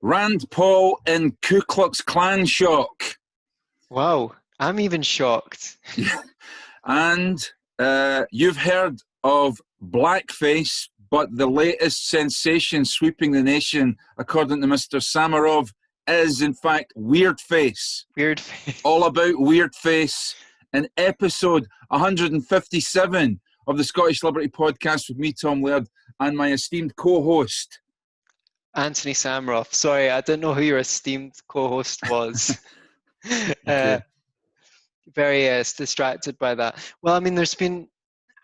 Rand Paul in Ku Klux Klan shock. Wow, I'm even shocked. And you've heard of blackface, but the latest sensation sweeping the nation, according to Mr. Sammeroff, is in fact weird face. Weird face. All about weird face in episode 157 of the Scottish Liberty Podcast with me, Tom Laird, and my esteemed co-host, Antony Sammeroff. Sorry, I didn't know who your esteemed co-host was. Okay. Very distracted by that. Well, I mean, there's been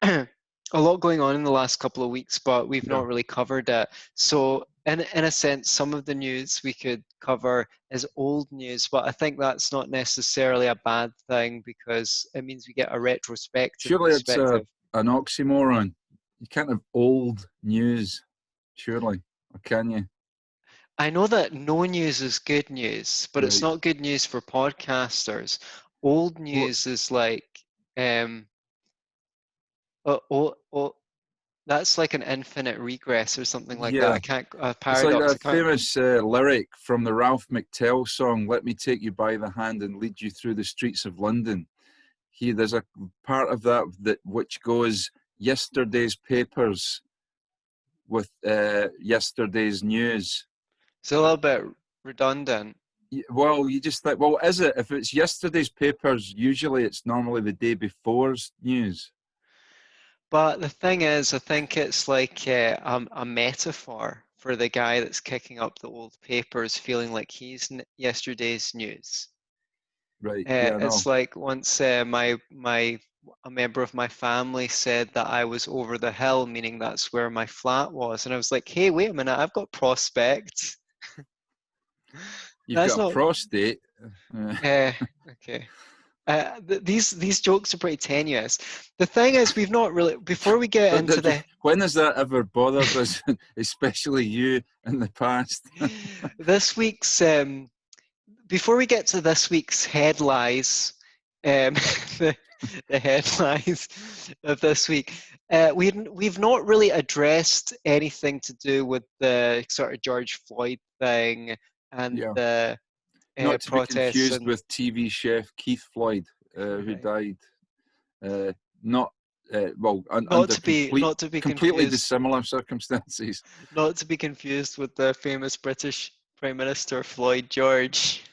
a lot going on in the last couple of weeks, but we've not really covered it. So, in a sense, some of the news we could cover is old news, but I think that's not necessarily a bad thing because it means we get a retrospective Surely perspective. it's an oxymoron. You can't have old news, surely, or can you? I know that no news is good news, but it's not good news for podcasters. Old news is like, that's like an infinite regress or something like that. I can't, It's like paradox. that famous lyric from the Ralph McTell song, "Let me take you by the hand and lead you through the streets of London." There's a part of that which goes, yesterday's papers with yesterday's news. It's a little bit redundant. Well, you just think, well, is it? If it's yesterday's papers, usually it's normally the day before's news. But the thing is, I think it's like a metaphor for the guy that's kicking up the old papers, feeling like he's yesterday's news. Right. It's like once a member of my family said that I was over the hill, meaning that's where my flat was, and I was like, "Hey, wait a minute, I've got prospects." You've got a prostate. Okay. These jokes are pretty tenuous. The thing is, we've not really, before we get into the... When has that ever bothered us, especially you in the past? This week's, before we get to this week's headlines, the headlines of this week, we've not really addressed anything to do with the sort of George Floyd thing and the not to be confused and... with TV chef Keith Floyd, who died. Not to be completely dissimilar circumstances. Not to be confused with the famous British Prime Minister Floyd George.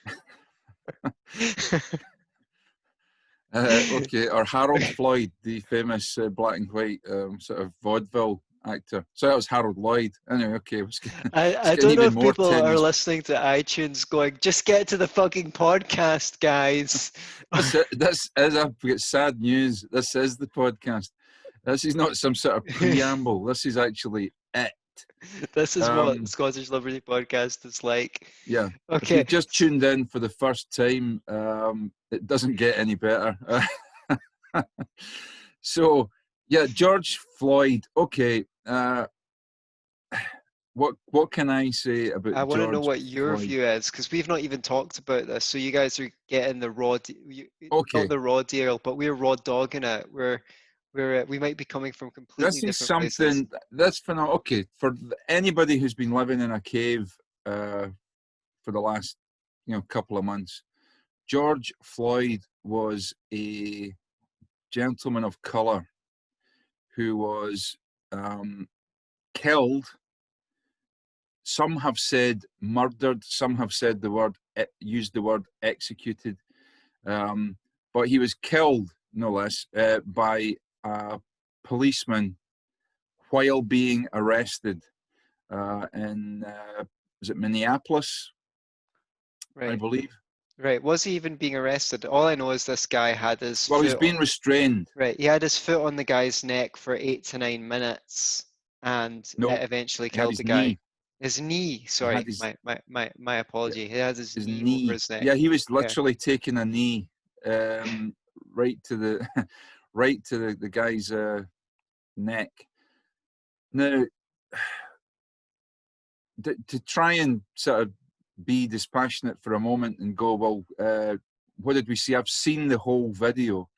Okay, or Harold Floyd, the famous black and white sort of vaudeville actor. So that was Harold Lloyd. Anyway, okay. I don't know if people are listening to iTunes going, just get to the fucking podcast, guys. This is sad news. This is the podcast. This is not some sort of preamble. This is actually it. This is what Scottish Liberty Podcast is like. Yeah. Okay. If you just tuned in for the first time, it doesn't get any better. So, yeah, George Floyd. Okay. What can I say about I want to know what your Floyd? view is, because we've not even talked about this. So you guys are getting the raw, not the raw deal, but we're raw dogging it. We might be coming from completely different places. That's phenomenal. Okay, for anybody who's been living in a cave for the last couple of months, George Floyd was a gentleman of color who was killed. Some have said murdered. Some have said used the word executed. But he was killed, no less, by a policeman while being arrested in was it Minneapolis? Right. I believe. Right. Was he even being arrested? All I know is this guy had his foot he's being restrained. Right. He had his foot on the guy's neck for 8 to 9 minutes and it eventually killed the guy. His knee. Sorry. My apology. He had his knee over his neck. Yeah, he was literally taking a knee right to the guy's neck. Now, to try and sort of be dispassionate for a moment and go, well, what did we see? I've seen the whole video.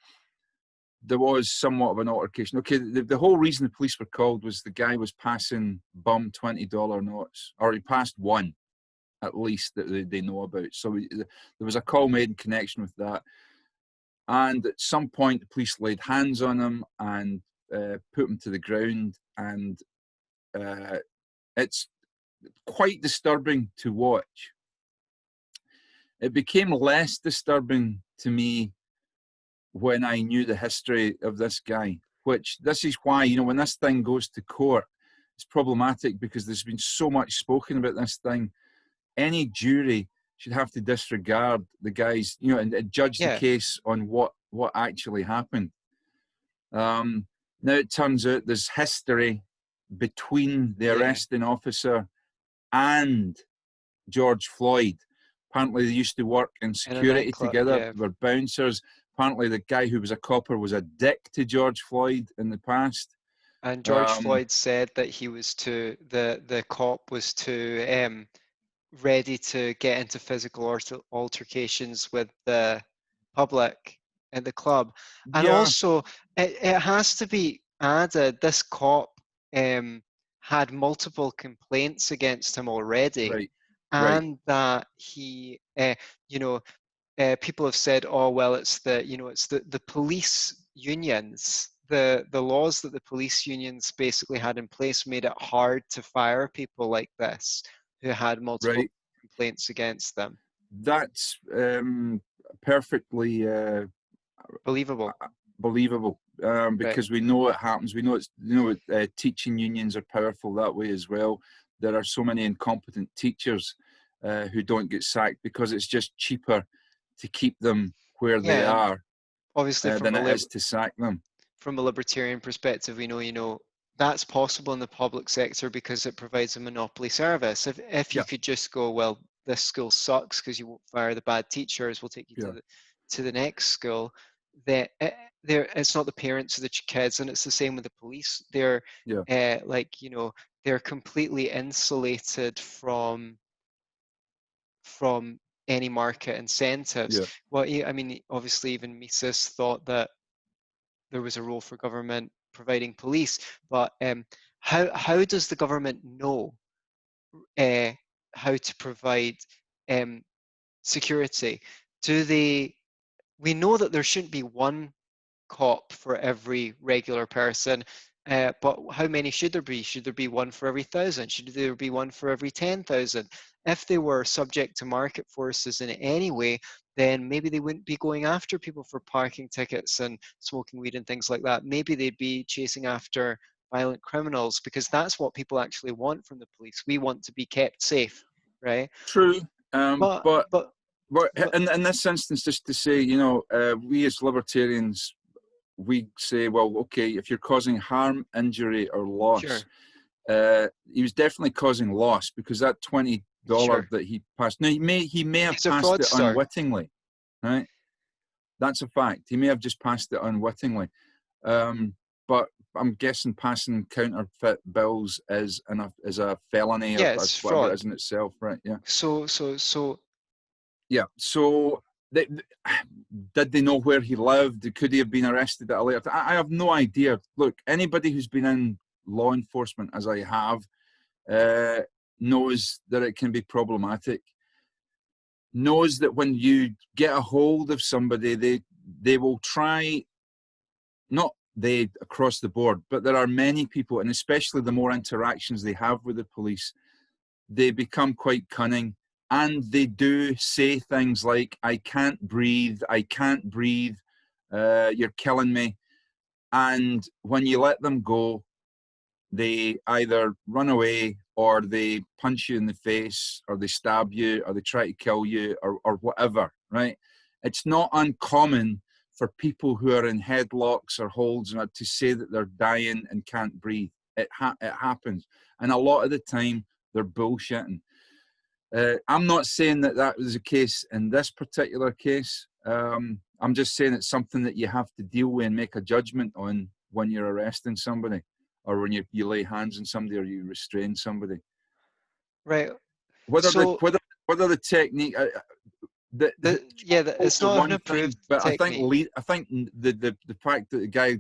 There was somewhat of an altercation. Okay, the whole reason the police were called was the guy was passing bum $20 notes, or he passed one. at least, that they know about. So there was a call made in connection with that. And at some point, the police laid hands on him and put him to the ground. And it's quite disturbing to watch. It became less disturbing to me when I knew the history of this guy, which this is why, when this thing goes to court, it's problematic because there's been so much spoken about this thing. Any jury should have to disregard the guys, and judge the case on what actually happened. Now it turns out there's history between the arresting officer and George Floyd. Apparently they used to work in security together. They were bouncers. Apparently the guy who was a copper was a dick to George Floyd in the past. And George Floyd said that he was the cop was ready to get into physical altercations with the public at the club. And also, it has to be added, this cop had multiple complaints against him already. And that he, people have said, oh, well, it's the police unions, the laws that the police unions basically had in place made it hard to fire people like this who had multiple complaints against them. That's perfectly believable. Because we know it happens. We know teaching unions are powerful that way as well. There are so many incompetent teachers who don't get sacked because it's just cheaper to keep them where they are, obviously, than it is to sack them. From a libertarian perspective, we know that's possible in the public sector because it provides a monopoly service. If you could just go, well, this school sucks because you won't fire the bad teachers, we'll take you to the next school. That it's not the parents of the kids, and it's the same with the police. They're they're completely insulated from any market incentives. Well, I mean, obviously, even Mises thought that there was a role for government providing police, but how does the government know how to provide security? We know that there shouldn't be one cop for every regular person, but how many should there be? Should there be one for every 1,000? Should there be one for every 10,000? If they were subject to market forces in any way, then maybe they wouldn't be going after people for parking tickets and smoking weed and things like that. Maybe they'd be chasing after violent criminals, because that's what people actually want from the police. We want to be kept safe, right? True. But in this instance, just to say, we as libertarians, we say, well, okay, if you're causing harm, injury, or loss, he was definitely causing loss, because that $20 that he passed. Now, he may have passed it unwittingly, right? That's a fact. He may have just passed it unwittingly. But I'm guessing passing counterfeit bills is a felony, or it's whatever fraud. it is in itself, right? Yeah. So did they know where he lived? Could he have been arrested at a later time? I have no idea. Look, anybody who's been in law enforcement, as I have, knows that it can be problematic. Knows that when you get a hold of somebody, they will try, not they across the board, but there are many people, and especially the more interactions they have with the police, they become quite cunning. And they do say things like, I can't breathe, you're killing me. And when you let them go, they either run away, or they punch you in the face, or they stab you, or they try to kill you, or whatever, right? It's not uncommon for people who are in headlocks or holds to say that they're dying and can't breathe. It happens. And a lot of the time, they're bullshitting. I'm not saying that was the case in this particular case. I'm just saying it's something that you have to deal with and make a judgment on when you're arresting somebody, or when you lay hands on somebody, or you restrain somebody. Right. Whether the technique, it's not an approved technique. I think the fact that the guy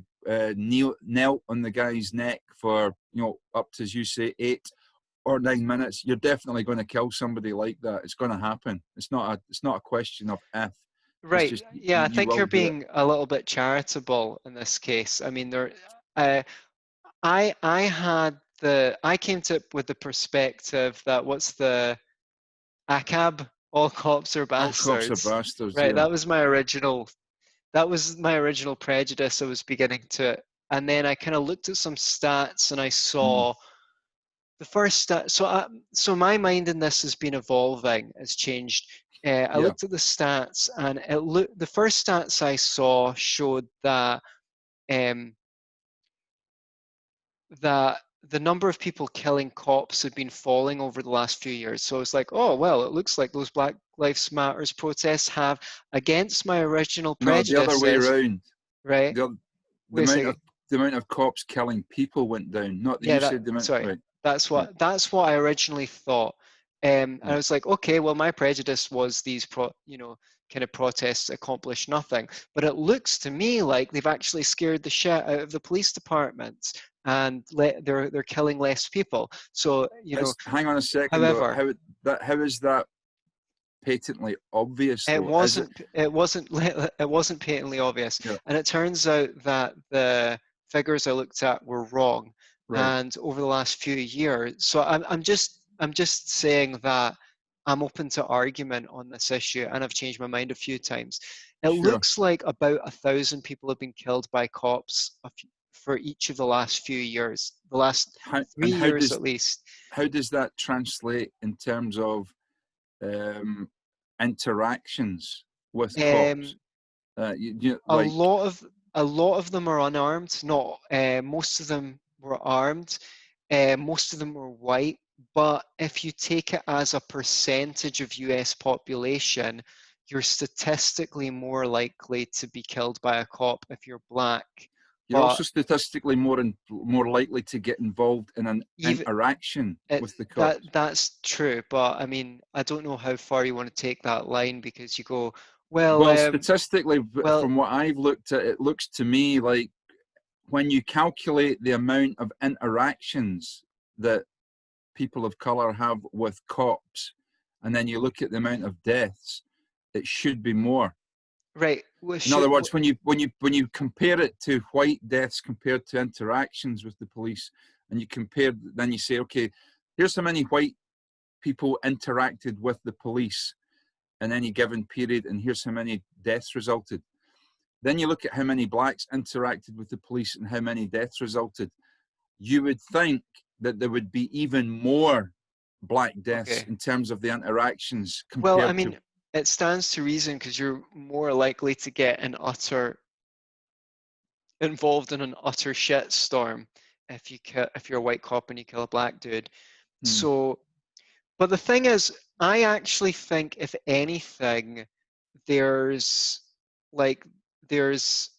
knelt on the guy's neck for up to, as you say, 8 or 9 minutes, you're definitely going to kill somebody like that. It's going to happen. It's not a question of if. It's Right. just Yeah, I you think will you're do it. being a little bit charitable in this case. I mean, uh, I came to it with the perspective that what's the ACAB, all cops are All cops are bastards. bastards. Right. Yeah. That was my original prejudice I was beginning to, and then I kind of looked at some stats and I Mm, saw the first stat. So my mind in this has been evolving, has changed. I yeah. looked at the stats and the first stats I saw showed um, that the number of people killing cops had been falling over the last few years. So it's like, oh, well, it looks like those Black Lives Matters protests have, against my original No, the other way prejudices, around. right? The the Wait a amount second. of the amount of cops killing people went down. Not that Yeah, you said the amount. sorry. Right. Yeah. That's what I originally thought. And Yeah. I was like, okay, well, my prejudice was these kind of protests accomplish nothing. But it looks to me like they've actually scared the shit out of the police departments and they're killing less people. So, Hang on a second though. however, How is that patently obvious it though? Is it? wasn't it wasn't it wasn't patently obvious, Yeah. and it turns out that the figures I looked at were wrong. Right. And over the last few years, so I'm just saying that I'm open to argument on this issue, and I've changed my mind a few times. It Sure. looks like about 1,000 people have been killed by cops for each of the last few years, the last How three and years at least. how does that translate in terms of um, interactions with cops? Um, a Like, lot of a lot of them are unarmed. Not most of them were armed. Most of them were white. But if you take it as a percentage of U.S. population, you're statistically more likely to be killed by a cop if you're black. you're But also statistically more likely to get involved in an even interaction it, with the that cops. that's true. But I mean, I don't know how far you want to take that line because you go, well, Well, statistically, well, from what I've looked at, it looks to me like when you calculate the amount of interactions that people of color have with cops, and then you look at the amount of deaths, it should be more. right. In other words, when you compare it to white deaths compared to interactions with the police, and you compare, then you say, okay, here's how many white people interacted with the police in any given period, and here's how many deaths resulted. Then you look at how many blacks interacted with the police and how many deaths resulted. You would think that there would be even more black deaths Okay. in terms of the interactions Well, I compared to. mean, it stands to reason because you're more likely to get involved in an utter shitstorm if you're a white cop and you kill a black dude. Hmm, So, but the thing is, I actually think if anything, there's like there's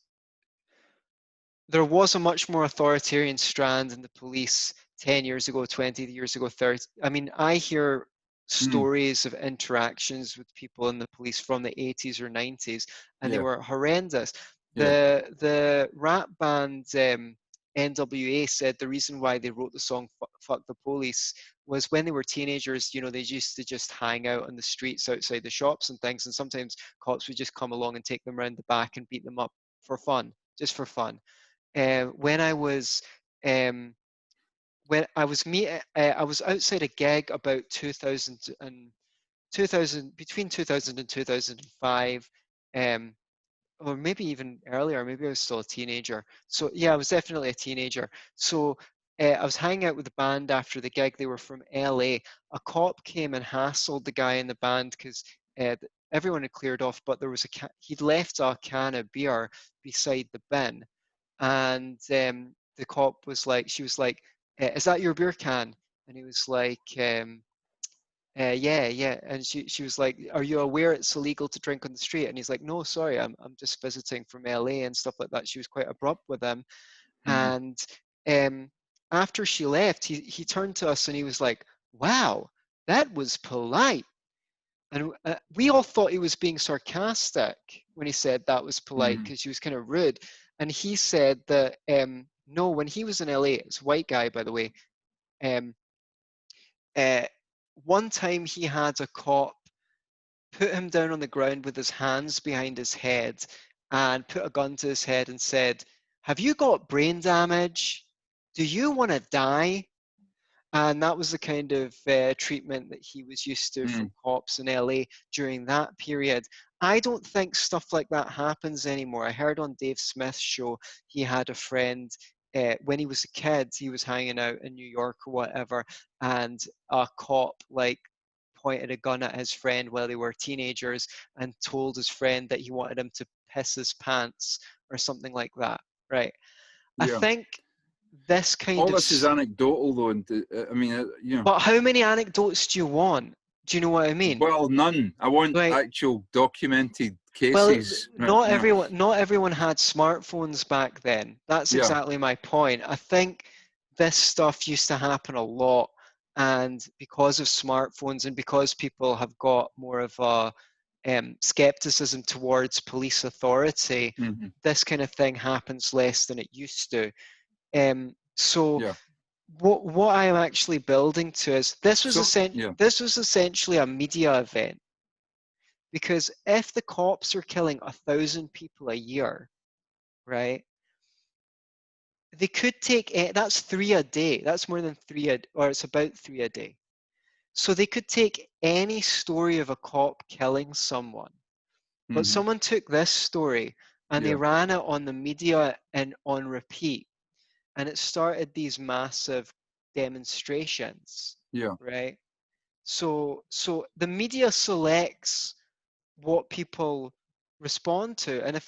there was a much more authoritarian strand in the police 10 years ago, 20 years ago, 30. I mean, I hear hmm, stories of interactions with people in the police from the 80s or 90s, and they yeah, were horrendous. yeah, The rap band NWA said the reason why they wrote the song Fuck the Police was when they were teenagers, they used to just hang out on the streets outside the shops and things, and sometimes cops would just come along and take them around the back and beat them up for fun, just for fun. When I was um, when I was I was outside a gig about 2000 and 2000 between 2000 and 2005, um, or maybe even earlier. Maybe I was still a teenager. So yeah, I was definitely a teenager. So I was hanging out with the band after the gig. They were from LA. A cop came and hassled the guy in the band because everyone had cleared off, but there was he'd left a can of beer beside the bin, and the cop was like, she was like, "Is that your beer can?" And he was like, "Yeah, yeah." And she was like, "Are you aware it's illegal to drink on the street?" And he's like, "No, sorry, I'm just visiting from LA," and stuff like that. She was quite abrupt with him. hmm, And um, after she left, he turned to us and he was like, "Wow, that was polite." And we all thought he was being sarcastic when he said that was polite hmm. because he was kind of rude. And he said that no, when he was in LA, it's a white guy, by the way. Um, one time he had a cop put him down on the ground with his hands behind his head and put a gun to his head and said, "Have you got brain damage? Do you want to die?" And that was the kind of treatment that he was used to from Mm. cops in LA during that period. I don't think stuff like that happens anymore. I heard on Dave Smith's show he had a friend when he was a kid, he was hanging out in New York or whatever, and a cop like pointed a gun at his friend while they were teenagers and told his friend that he wanted him to piss his pants or something like that, right? I Yeah. think this kind All of this is anecdotal, though, and I mean, but how many anecdotes do you want? Do you know what I mean? well, none. I want Like, actual documented well, cases. not everyone had smartphones back then. That's Yeah. exactly my point. I think this stuff used to happen a lot, and because of smartphones and because people have got more of a skepticism towards police authority, Hmm. this kind of thing happens less than it used to. So Yeah. what I am actually building to is So, yeah. this was essentially a media event, because if the cops are killing 1,000 people a year, right? They could take that's three a day. That's more than three or it's about three a day. So they could take any story of a cop killing someone, but Hmm. someone took this story and they Yeah. ran it on the media and on repeat, and it started these massive demonstrations, Yeah. right? So the media selects what people respond to. And Yeah.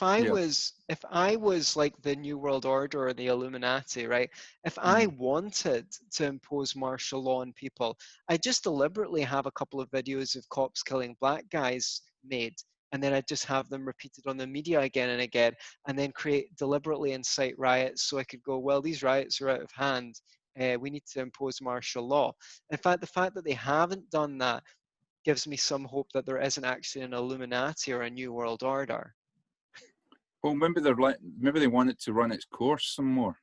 if I was like the New World Order or the Illuminati, right? If I Mm. wanted to impose martial law on people, I just deliberately have a couple of videos of cops killing black guys made, and then I just have them repeated on the media again and again, and then create deliberately incite riots so I could go, well, these riots are out of hand. We need to impose martial law. In fact, the fact that they haven't done that gives me some hope that there isn't actually an Illuminati or a New World Order. Well, maybe they want it to run its course some more.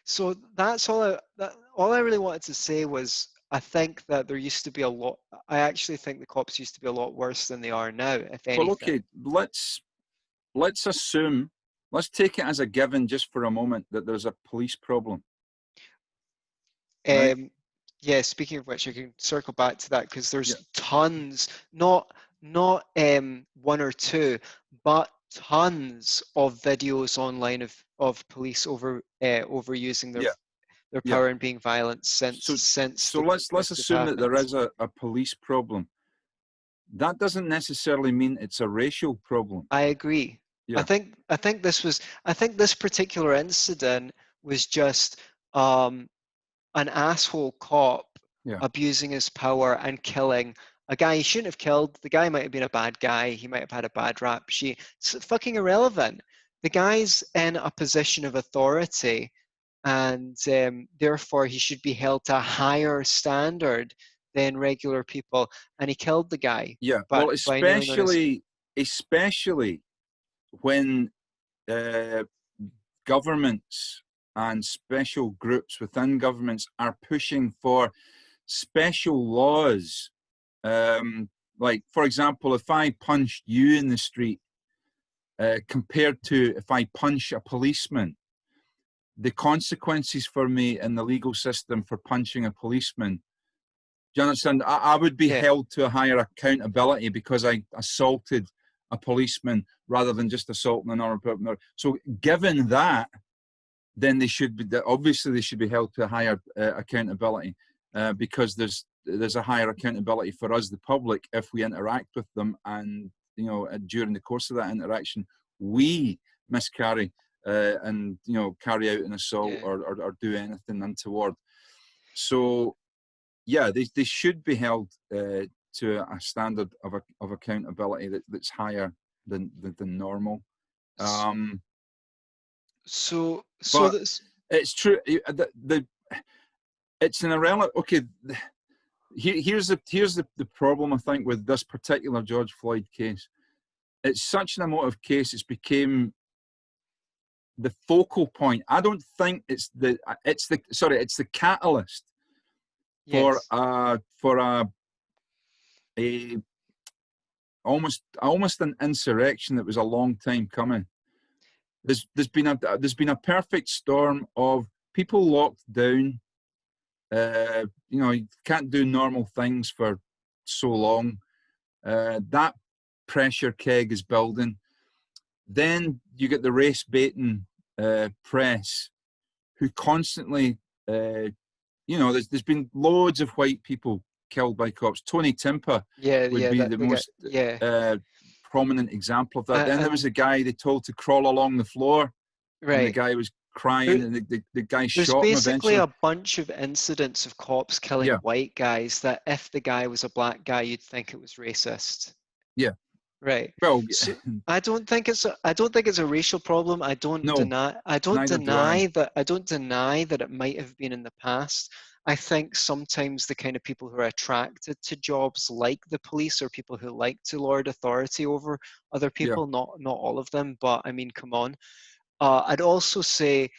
So that's all I really wanted to say was I think that there used to be a lot. I actually think the cops used to be a lot worse than they are now, if Well, anything. okay, let's assume, let's take it as a given just for a moment that there's a police problem, right? Um, yeah, speaking of which, I can circle back to that because Yeah. there's tons, not one or two, but tons of videos online of police overusing Yeah. their Yeah. power and being violent So since so let's this has assume that there happened. is a police problem. That doesn't necessarily mean it's a racial problem. I agree. Yeah. I think this particular incident was just an asshole cop Yeah. abusing his power and killing a guy he shouldn't have killed. The guy might have been a bad guy. He might have had a bad rap sheet. It's fucking irrelevant. The guy's in a position of authority, and therefore he should be held to a higher standard than regular people. And he killed the guy, Yeah. but Well, by kneeling on his. especially when uh, governments and special groups within governments are pushing for special laws. Like, for example, if I punched you in the street, compared to if I punch a policeman, the consequences for me in the legal system for punching a policeman, do you understand? I would be Yeah, held to a higher accountability because I assaulted a policeman rather than just assaulting another person. So, given that, then they should be obviously they should be held to a higher accountability because there's a higher accountability for us, the public, if we interact with them, and during the course of that interaction, we miscarry and carry out an assault yeah. or do anything untoward. So yeah, they should be held to a standard of accountability that's higher than normal. Um, So but this. it's true. It's an irrelevant. Okay, here's the problem I think with this particular George Floyd case. It's such an emotive case. It's became the focal point. I don't think it's the catalyst. for Yes. a almost an insurrection that was a long time coming. There's been a perfect storm of people locked down. You can't do normal things for so long. That pressure keg is building. Then you get the race baiting press, who constantly, there's been loads of white people killed by cops. Tony Timper Yeah, would yeah, be that the the guy. most Yeah, prominent example of that. Then there was and a guy they told to crawl along the floor, and the right. guy was crying, There, and the guy there's shot him basically eventually. a bunch of incidents of cops killing Yeah, white guys that if the guy was a black guy, you'd think it was racist. yeah. Right. Well, So I don't think it's a racial problem. no, I don't neither do I. deny that it might have been in the past. I think sometimes the kind of people who are attracted to jobs like the police are people who like to lord authority over other Yeah, people, not all of them, but I mean, come on. I'd also say,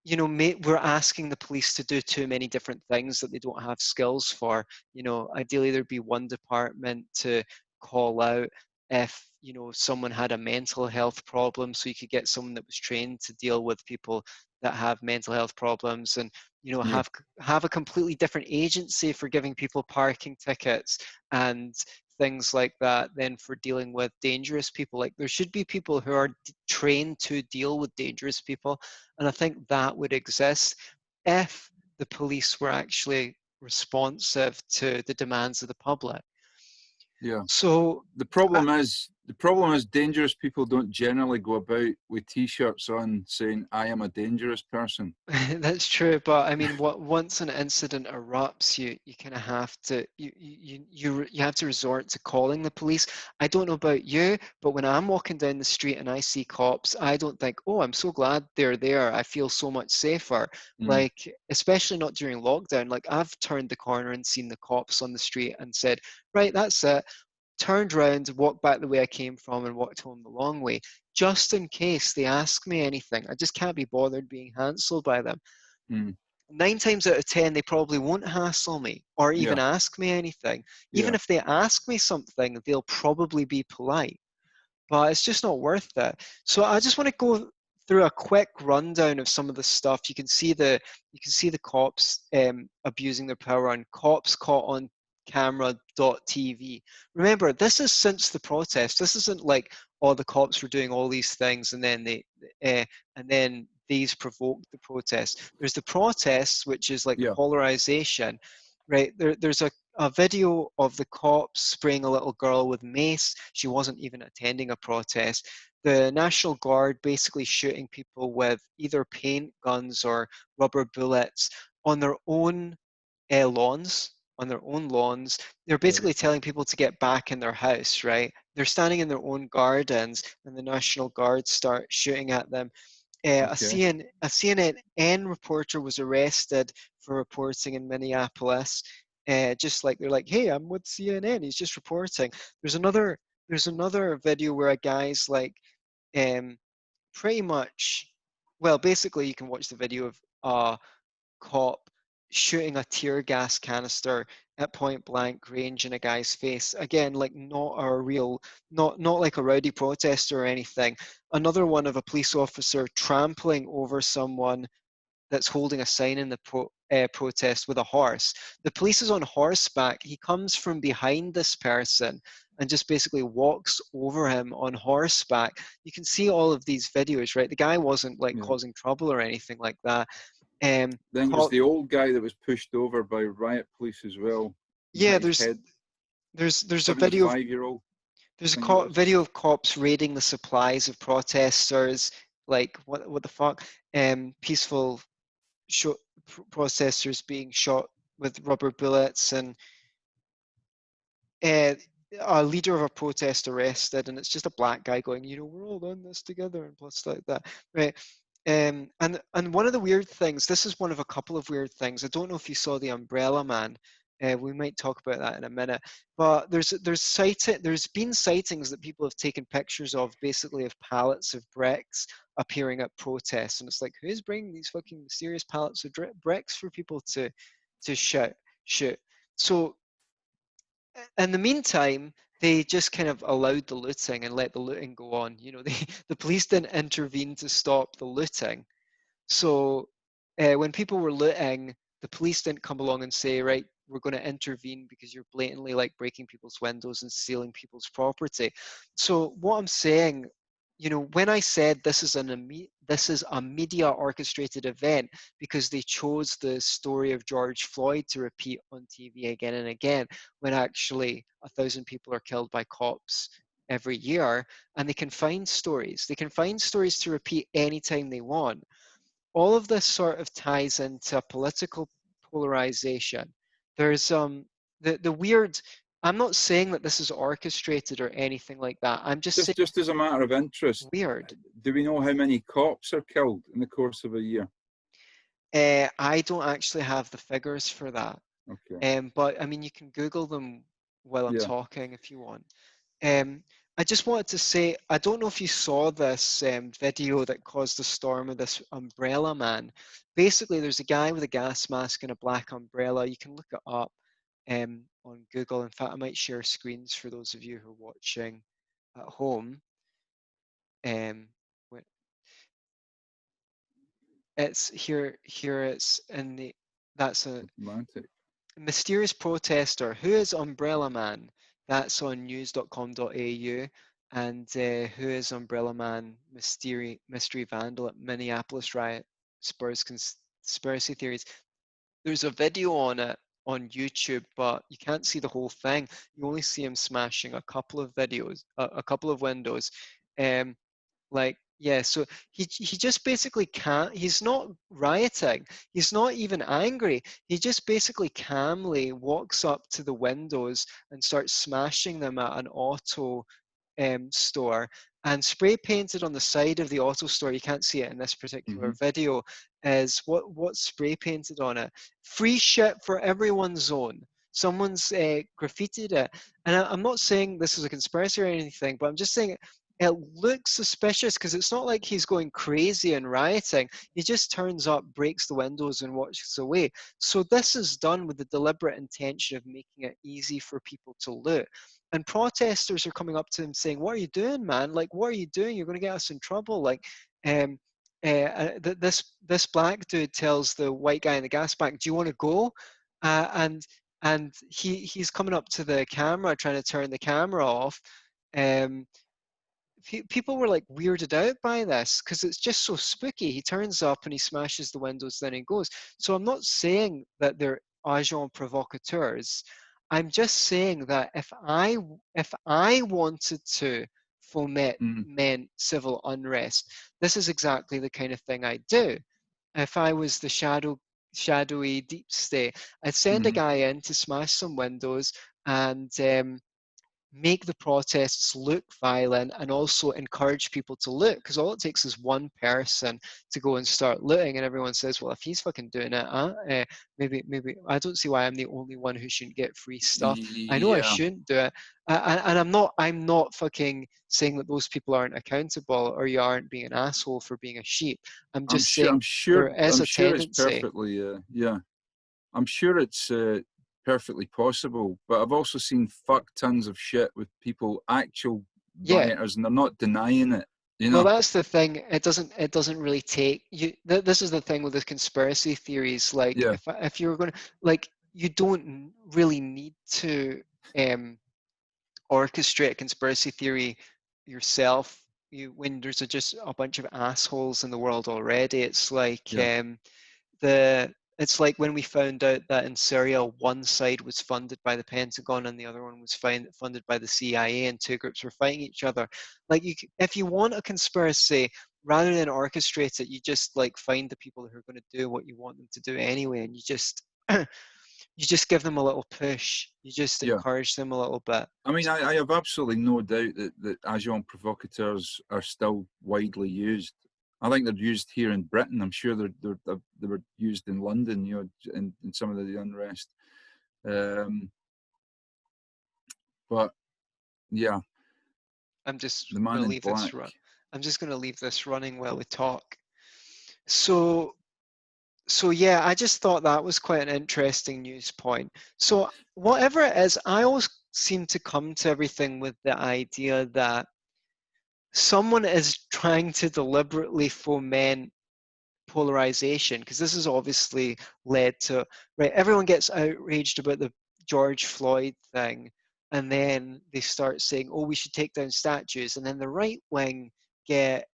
we're asking the police to do too many different things that they don't have skills for. Ideally there'd be one department to call out if, someone had a mental health problem, so you could get someone that was trained to deal with people that have mental health problems, and yeah, have a completely different agency for giving people parking tickets and things like that than for dealing with dangerous people. Like, there should be people who are trained to deal with dangerous people, and I think that would exist if the police were actually responsive to the demands of the public. yeah. So, The problem is dangerous people don't generally go about with T-shirts on saying "I am a dangerous person." that's true, but I mean, once an incident erupts, you kind of have to you have to resort to calling the police. I don't know about you, but when I'm walking down the street and I see cops, I don't think, "Oh, I'm so glad they're there. I feel so much safer." Mm, Like, especially not during lockdown. Like, I've turned the corner and seen the cops on the street and said, "Right, that's it." Turned around, walked back the way I came from, and walked home the long way, just in case they ask me anything. I just can't be bothered being hassled by them. mm, 9 times out of 10, they probably won't hassle me or even yeah, ask me anything. Even yeah, if they ask me something, they'll probably be polite, but it's just not worth it. So I just want to go through a quick rundown of some of the stuff. You can see the cops abusing their power on cops caught on camera.tv. Remember, this is since the protest. This isn't like, oh, the cops were doing all these things and then these provoked the protest. There's the protests, which is like the yeah. polarization, right? There's a video of the cops spraying a little girl with mace. She wasn't even attending a protest. The National Guard basically shooting people with either paint guns or rubber bullets on their own lawns. On their own lawns, they're Right. basically telling people to get back in their house, right? They're standing in their own gardens, and the National Guard start shooting at them. Okay. A CNN reporter was arrested for reporting in Minneapolis. Just like, they're like, "Hey, I'm with CNN. He's just reporting." There's another there's another video where a guy's like, um, pretty much, well, basically, you can watch the video of a cop shooting a tear gas canister at point blank range in a guy's face. Again, like, not like a rowdy protester or anything. Another one of a police officer trampling over someone that's holding a sign in the protest with a horse. The police is on horseback. He comes from behind this person and just basically walks over him on horseback. You can see all of these videos, right? The guy wasn't like Yeah. causing trouble or anything like that. Um, Then there was cop, the old guy that was pushed over by riot police as well and yeah, hit his head. there's a video of 75-year-old, I there's a think it was. video of cops raiding the supplies of protesters. Like, what the fuck? Peaceful protesters being shot with rubber bullets, and uh, a leader of a protest arrested, and it's just a black guy going, "We're all in this together," and plus like that, right? And one of the weird things, this is one of a couple of weird things. I don't know if you saw the Umbrella Man. We might talk about that in a minute. But there's been sightings that people have taken pictures of, basically, of pallets of bricks appearing at protests, and it's like, who's bringing these fucking mysterious pallets of bricks for people to shout? shoot. So in the meantime, they just kind of allowed the looting and let the looting go on. You know, the police didn't intervene to stop the looting. So when people were looting, the police didn't come along and say, right, we're going to intervene because you're blatantly like breaking people's windows and stealing people's property. So what I'm saying, you know, when I said this is a media orchestrated event because they chose the story of George Floyd to repeat on TV again and again, when actually 1,000 people are killed by cops every year, and they can find stories. They can find stories to repeat anytime they want. All of this sort of ties into political polarization. There's the weird. I'm not saying that this is orchestrated or anything like that. I'm just saying Just as a matter of interest, weird. do we know how many cops are killed in the course of a year? I don't actually have the figures for that. Okay. But I mean, you can Google them while I'm Yeah. talking if you want. I just wanted to say, I don't know if you saw this video that caused the storm of this umbrella man. Basically, there's a guy with a gas mask and a black umbrella. You can look it up on Google. In fact, I might share screens for those of you who are watching at home. Um, it's here. Here it's in the. That's a Romantic. mysterious protester. Who is Umbrella Man? That's on news.com.au. And who is Umbrella Man? Mystery Vandal at Minneapolis riot spurs conspiracy theories. There's a video on it on YouTube, but you can't see the whole thing. You only see him smashing a couple of videos, a couple of windows. Um, like, yeah, so he just basically can't, he's not rioting, he's not even angry, he just basically calmly walks up to the windows and starts smashing them at an auto store, and spray painted on the side of the auto store, you can't see it in this particular video, is what's spray painted on it? Free shit for everyone zone. Someone's graffitied it. And I'm not saying this is a conspiracy or anything, but I'm just saying it looks suspicious because it's not like he's going crazy and rioting. He just turns up, breaks the windows, and walks away. So this is done with the deliberate intention of making it easy for people to loot. And protesters are coming up to him saying, "What are you doing, man? Like, what are you doing? You're going to get us in trouble." Like, um, this black dude tells the white guy in the gas bank, "Do you want to go?" And he's coming up to the camera, trying to turn the camera off. Um, People were like weirded out by this because it's just so spooky. He turns up and he smashes the windows, then he goes. So I'm not saying that they're agents provocateurs. I'm just saying that if I wanted to foment Mm-hmm. civil unrest, this is exactly the kind of thing I'd do. If I was the shadowy deep state, I'd send a Mm-hmm. guy in to smash some windows and make the protests look violent and also encourage people to loot, because all it takes is one person to go and start looting and everyone says, well, if he's fucking doing it, maybe I don't see why I'm the only one who shouldn't get free stuff. I know I Yeah. shouldn't do it. And I'm not fucking saying that those people aren't accountable or you aren't being an asshole for being a sheep. I'm I'm just sure. saying there is I'm a sure it's tendency. perfectly. Yeah. I'm sure it's perfectly possible. But I've also seen fuck tons of shit with people, actual Yeah. rioters, and they're not denying it. You Well, know. that's the thing. It doesn't really take you. This is the thing with the conspiracy theories. Like, Yeah. if you're going to, like, you don't really need to um, orchestrate a conspiracy theory yourself. When there's just a bunch of assholes in the world already. It's like Yeah. it's like when we found out that in Syria, one side was funded by the Pentagon and the other one was funded by the CIA, and two groups were fighting each other. Like, if you want a conspiracy, rather than orchestrate it, you just like find the people who are going to do what you want them to do anyway, and you just you just give them a little push. You just Yeah. encourage them a little bit. I mean, I have absolutely no doubt that agents provocateurs are still widely used. I think they're used here in Britain. I'm sure they were used in London, you know, in some of the unrest. Um, but yeah, I'm just the going man to in leave this black. run. I'm just going to leave this running while we talk. So So yeah, I just thought that was quite an interesting news point. So whatever it is, I always seem to come to everything with the idea that someone is trying to deliberately foment polarization, because this has obviously led to, right, everyone gets outraged about the George Floyd thing, and then they start saying, oh, we should take down statues, and then the right wing get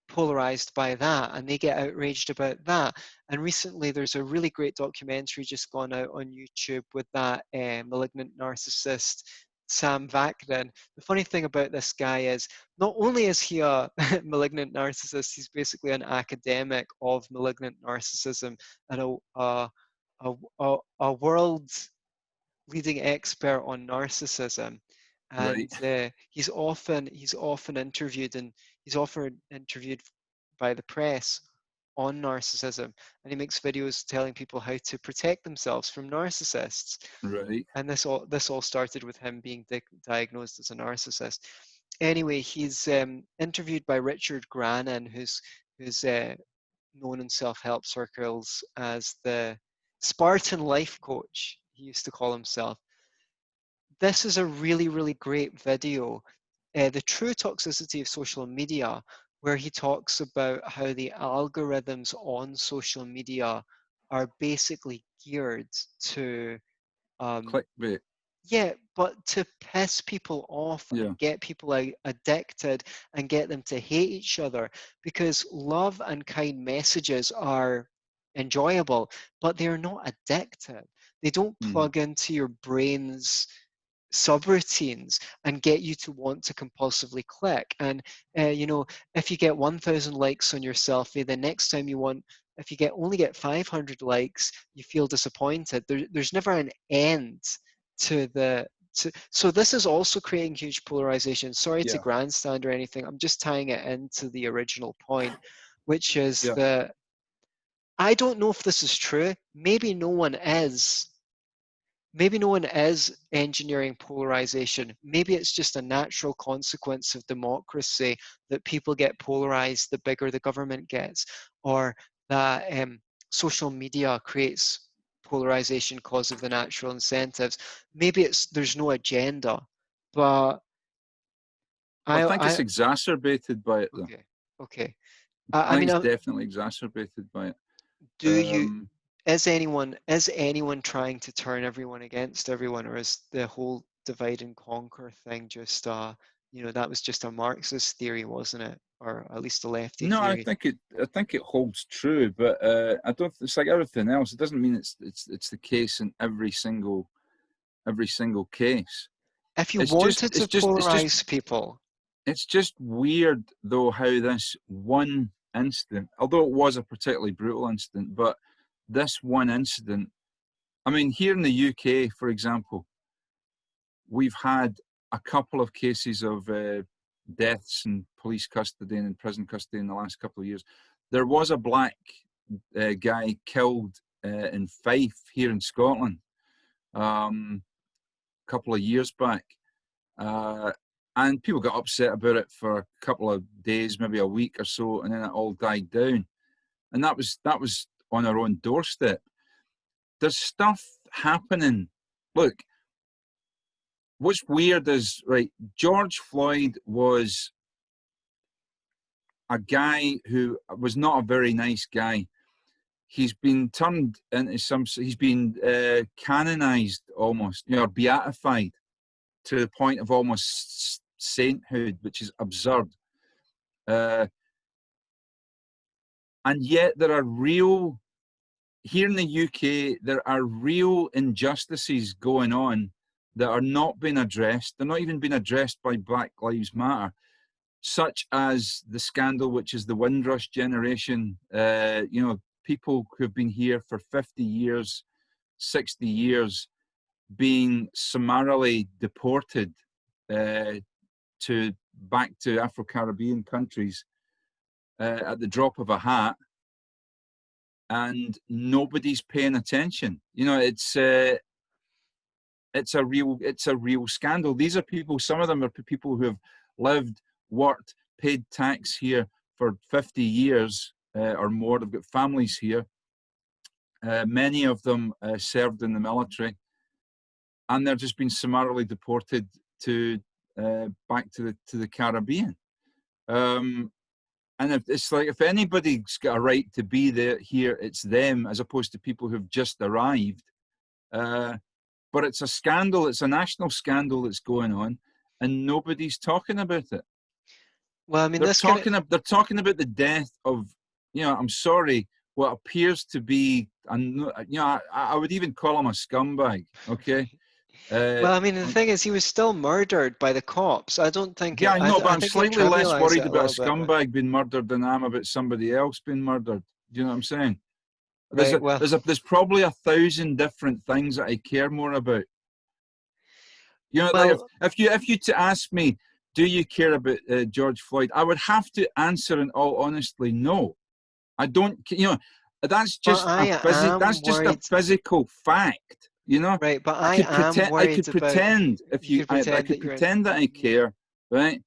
polarized by that, and they get outraged about that. And recently there's a really great documentary just gone out on YouTube with that malignant narcissist Sam Vaknin. The funny thing about this guy is not only is he a malignant narcissist, he's basically an academic of malignant narcissism and a world leading expert on narcissism, Right, and he's often interviewed, and he's often interviewed by the press on narcissism, and he makes videos telling people how to protect themselves from narcissists. right, And this all started with him being diagnosed as a narcissist. Anyway, he's interviewed by Richard Grannon, who's known in self-help circles as the Spartan life coach, he used to call himself. This is a really, really great video, The True Toxicity of Social Media, where he talks about how the algorithms on social media are basically geared to um, clickbait. yeah, but to piss people off Yeah, and get people addicted and get them to hate each other, because love and kind messages are enjoyable, but they're not addictive. They don't mm, plug into your brain's subroutines and get you to want to compulsively click. And if you get 1,000 likes on your selfie, the next time if you only get 500 likes, you feel disappointed. There's never an end to the. So this is also creating huge polarization. Sorry to yeah, grandstand or anything. I'm just tying it into the original point, which is yeah. that I don't know if this is true. Maybe no one is engineering polarization. Maybe it's just a natural consequence of democracy that people get polarized the bigger the government gets, or that social media creates polarization because of the natural incentives. Maybe there's no agenda, but Well, I think it's I exacerbated by it, though. okay, okay. I I think mean, it's definitely exacerbated by it. do you Um, is anyone trying to turn everyone against everyone, or is the whole divide and conquer thing just that was just a Marxist theory, wasn't it? Or at least a lefty no, theory. I think it holds true, but I don't. It's like everything else. It doesn't mean it's the case in every single case. If you It's just wanted it's to just it's just polarize people, it's just weird though how this one incident, although it was a particularly brutal incident, but this one incident. I mean, here in the UK, for example, we've had a couple of cases of deaths in police custody and in prison custody in the last couple of years. There was a black guy killed in Fife here in Scotland a couple of years back. And people got upset about it for a couple of days, maybe a week or so, and then it all died down. And that was on our own doorstep. There's stuff happening. Look, what's weird is, right, George Floyd was a guy who was not a very nice guy. He's been turned into he's been canonized almost, beatified to the point of almost sainthood, which is absurd. Uh, and yet here in the UK, there are real injustices going on that are not being addressed. They're not even being addressed by Black Lives Matter, such as the scandal, which is the Windrush generation. People who've been here for 50 years, 60 years, being summarily deported uh, back to Afro-Caribbean countries at the drop of a hat, and nobody's paying attention. It's a real scandal. These are people. Some of them are people who have lived, worked, paid tax here for 50 years, or more. They've got families here. Many of them served in the military, and they're just been summarily deported to back to the Caribbean. And it's like, if anybody's got a right to be there here, it's them, as opposed to people who've just arrived. But it's a scandal. It's a national scandal that's going on, and nobody's talking about it. Well, I mean, They're talking about the death of, I'm sorry, what appears to be, I would even call him a scumbag. Okay. Well, I mean, the thing is, he was still murdered by the cops. I don't think. Yeah, I know, but I'm think you slightly less trivialize worried it a about a little bit. scumbag being murdered than I am about somebody else being murdered. Do you know what I'm saying? Right. Well, There's probably 1,000 different things that I care more about. Like if you to ask me, do you care about George Floyd? I would have to answer in all honesty, no. I don't. That's just a physical fact. Right, but I could pretend that I care, right?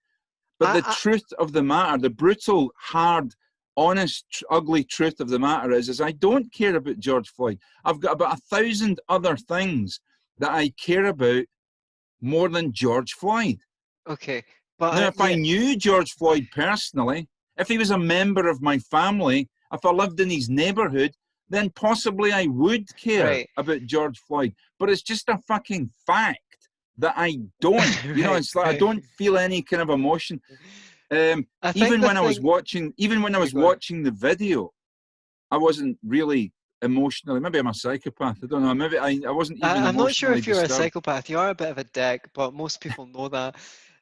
But the truth of the matter, the brutal, hard, honest, ugly truth of the matter is I don't care about George Floyd. I've got about 1,000 other things that I care about more than George Floyd. Okay, but now, if I knew George Floyd personally, if he was a member of my family, if I lived in his neighborhood, then possibly I would care about George Floyd. But it's just a fucking fact that I don't. It's like I don't feel any kind of emotion. Even when I was watching the video, I wasn't really emotionally. Maybe I'm a psychopath. I don't know. Maybe I wasn't even. I'm not sure if you're disturbed. a psychopath. You are a bit of a dick, but most people know that.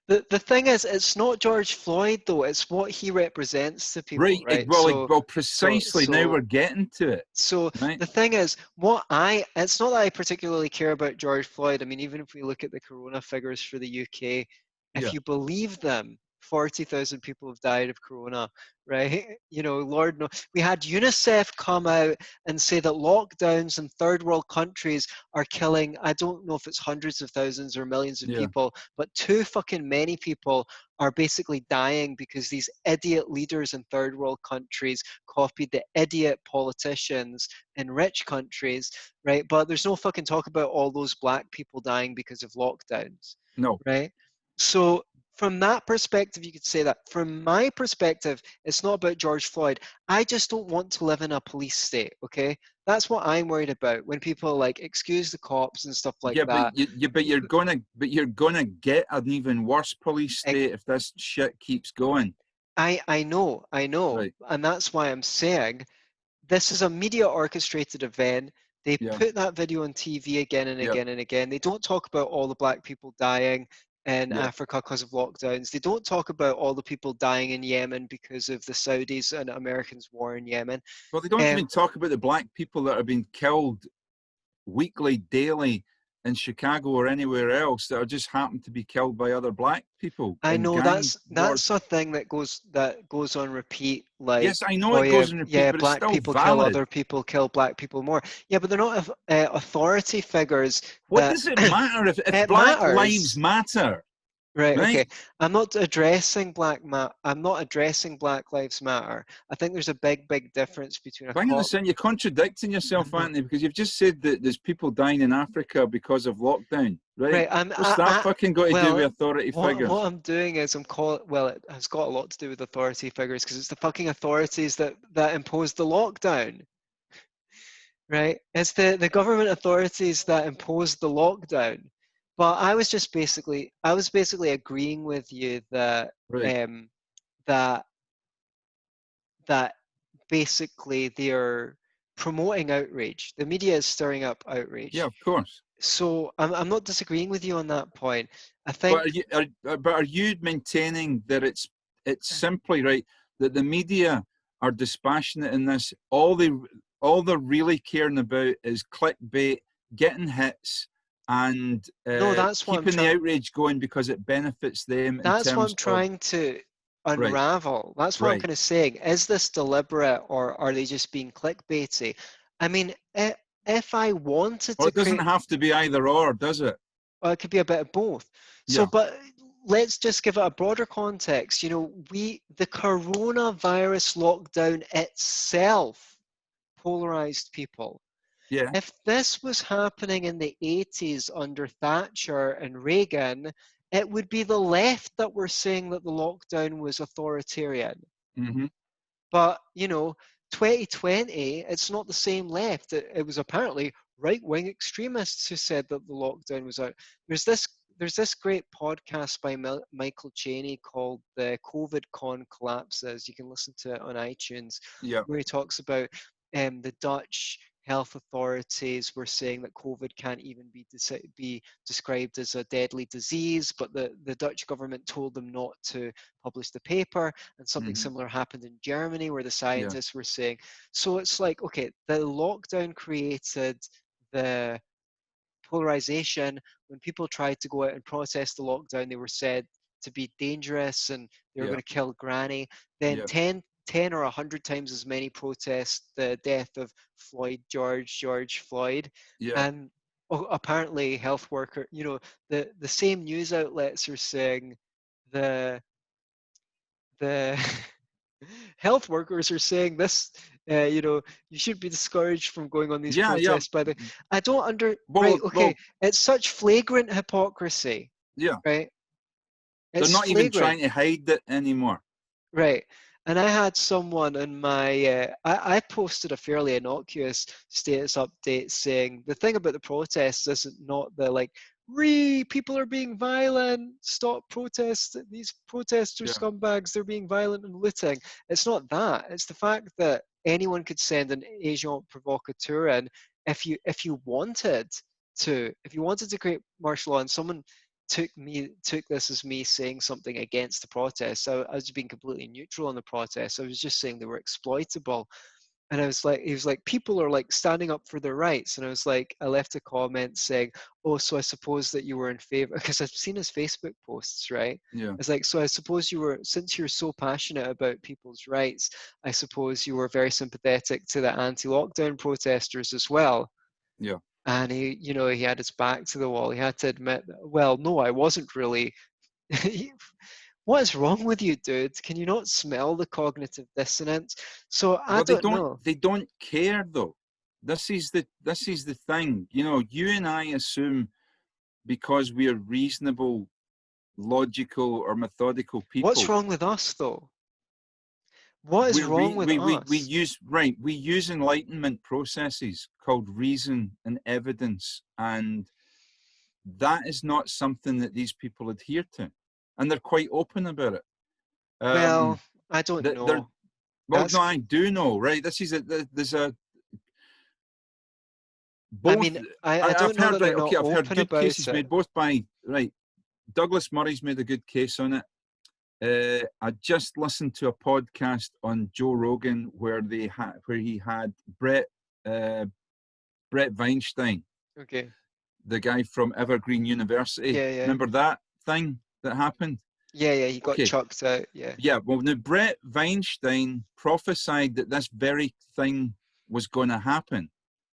The thing is, it's not George Floyd though. It's what he represents to people, right? Well, precisely. Now we're getting to it. So the thing is, it's not that I particularly care about George Floyd. I mean, even if we look at the corona figures for the UK, if you believe them, 40,000 people have died of corona, right? Lord knows. We had UNICEF come out and say that lockdowns in third world countries are killing, I don't know if it's hundreds of thousands or millions of people, but too fucking many people are basically dying because these idiot leaders in third world countries copied the idiot politicians in rich countries, right? But there's no fucking talk about all those black people dying because of lockdowns. No. Right? So from that perspective, you could say that. From my perspective, it's not about George Floyd. I just don't want to live in a police state, okay? That's what I'm worried about when people excuse the cops and stuff like that. But you're gonna get an even worse police state if this shit keeps going. I know, right. And that's why I'm saying this is a media orchestrated event. They put that video on TV again and again and again. They don't talk about all the black people dying in Africa because of lockdowns. They don't talk about all the people dying in Yemen because of the Saudis and Americans' war in Yemen. Well, they don't even talk about the black people that are being killed weekly, daily in Chicago or anywhere else that are just happen to be killed by other black people. I know that's a thing that goes on repeat. Yes, I know it goes on repeat, but black it's still people valid. Kill other people, kill black people more. Yeah, but they're not authority figures. What does it matter if black lives matter? Right. Okay. I'm not addressing Black Lives Matter. I think there's a big difference between a. Hang on a second, you're contradicting yourself, Antony, because you've just said that there's people dying in Africa because of lockdown, right? What's that fucking got to do with authority figures? What I'm doing is it has got a lot to do with authority figures because it's the fucking authorities that imposed the lockdown. Right? It's the government authorities that imposed the lockdown. But I was basically agreeing with you that that basically they're promoting outrage. The media is stirring up outrage. Yeah, of course. So I'm not disagreeing with you on that point. I think. But are you maintaining that it's simply right that the media are dispassionate in this? All they're really caring about is clickbait, getting hits, and keeping the outrage going because it benefits them. That's what I'm trying to unravel. That's what I'm kind of saying. Is this deliberate or are they just being clickbaity? I mean, if I wanted to, it doesn't have to be either or, does it? Well, it could be a bit of both. So, but let's just give it a broader context. You know, the coronavirus lockdown itself polarized people. Yeah. If this was happening in the 80s under Thatcher and Reagan, it would be the left that were saying that the lockdown was authoritarian. Mm-hmm. But, you know, 2020, it's not the same left. It was apparently right-wing extremists who said that the lockdown was out. There's this great podcast by Michael Cheney called the COVID Con Collapses. You can listen to it on iTunes, Yeah. where he talks about the Dutch health authorities were saying that COVID can't even be described as a deadly disease, but the Dutch government told them not to publish the paper. And something Mm-hmm. similar happened in Germany, where the Yeah. scientists were saying. So it's like, okay, the lockdown created the polarization. When people tried to go out and protest the lockdown, they were said to be dangerous and they were Yeah. going to kill granny. Then Yeah. 10 or 100 times as many protest the death of George Floyd. Yeah. And apparently health worker, you know, the same news outlets are saying the the health workers are saying this, you know, you should be discouraged from going on these Yeah. Yeah. protests by the, I don't right, Well, okay, well, it's such flagrant hypocrisy, yeah. right? They're It's not even flagrant. trying to hide it anymore. Right. And I had someone in my, I posted a fairly innocuous status update saying the thing about the protests isn't not the like, people are being violent, stop protests, these protesters are Yeah. scumbags, they're being violent and looting. It's not that. It's the fact that anyone could send an agent provocateur in if you wanted if you wanted to create martial law and someone took this as me saying something against the protests. I was being completely neutral on the protests. I was just saying they were exploitable. And I was like, he was like, people are like standing up for their rights. And I was like, I left a comment saying, oh, so I suppose that you were in favor, because I've seen his Facebook posts, right? Yeah. It's like, so I suppose you were, since you're so passionate about people's rights, I suppose you were very sympathetic to the anti-lockdown protesters as well. Yeah. And he, you know, he had his back to the wall. He had to admit, well, no, I wasn't really. What is wrong with you, dude? Can you not smell the cognitive dissonance? So I Well, don't know. they don't care though. This is the thing. You know, you and I assume because we are reasonable, logical, or methodical What's people, wrong with us, though? What is wrong with we us? use enlightenment processes called reason and evidence, and that is not something that these people adhere to, and they're quite open about it. Well, I don't They're know. well, That's, no, I do know, right? This is there's a I both. mean, I I've don't know heard, that they're right. not Okay, I've heard open good about cases it. made both by, right. Douglas Murray's made a good case on it. I just listened to a podcast on Joe Rogan where he had Brett Weinstein, Okay. the guy from Evergreen University. Yeah, yeah. Remember that thing that happened? Yeah, yeah, he got Okay, chucked out. Yeah. yeah. Well, now Brett Weinstein prophesied that this very thing was going to happen,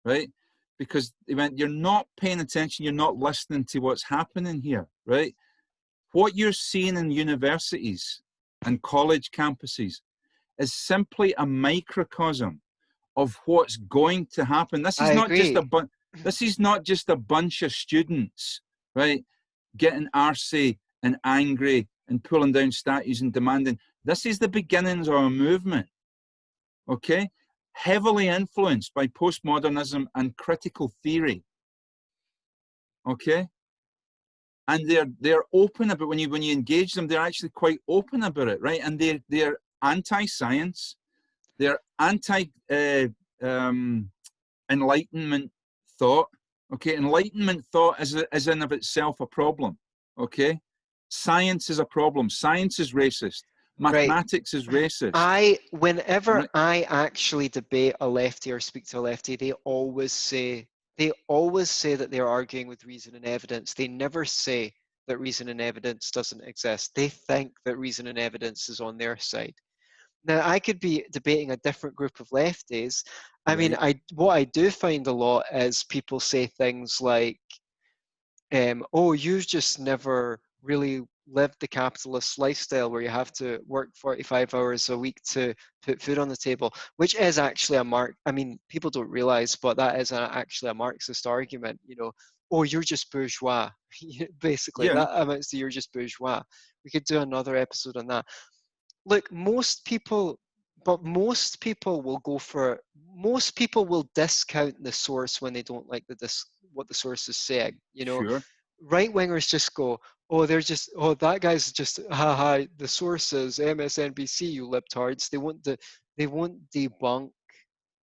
right? Because he went, "You're not paying attention. You're not listening to what's happening here, right? What you're seeing in universities and college campuses is simply a microcosm of what's going to happen. I agree. This is not just a bunch of students, right, getting arsey and angry and pulling down statues and demanding. This is the beginnings of a movement, okay, heavily influenced by postmodernism and critical theory, okay. And they're open about when you engage them, they're actually quite open about it, right? And they're anti-science, they're anti enlightenment thought. Okay, enlightenment thought is in of itself a problem. Okay, science is a problem. Science is racist. Right. Mathematics is racist. Whenever Right? I actually debate a lefty or speak to a lefty, they always say that they're arguing with reason and evidence. They never say that reason and evidence doesn't exist. They think that reason and evidence is on their side. Now, I could be debating a different group of lefties. I mean, Right. what I do find a lot is people say things like, "Oh, you just never really lived the capitalist lifestyle where you have to work 45 hours a week to put food on the table, which is actually a I mean, people don't realize, but that is actually a Marxist argument, you know. Oh, you're just bourgeois. Basically, Yeah, that amounts to you're just bourgeois. We could do another episode on that. Look, most people will go for, most people will discount the source when they don't like what the source is saying, you know. sure. Right wingers just go, oh, they're just, oh, that guy's just, haha, the source is MSNBC, you libtards. They won't debunk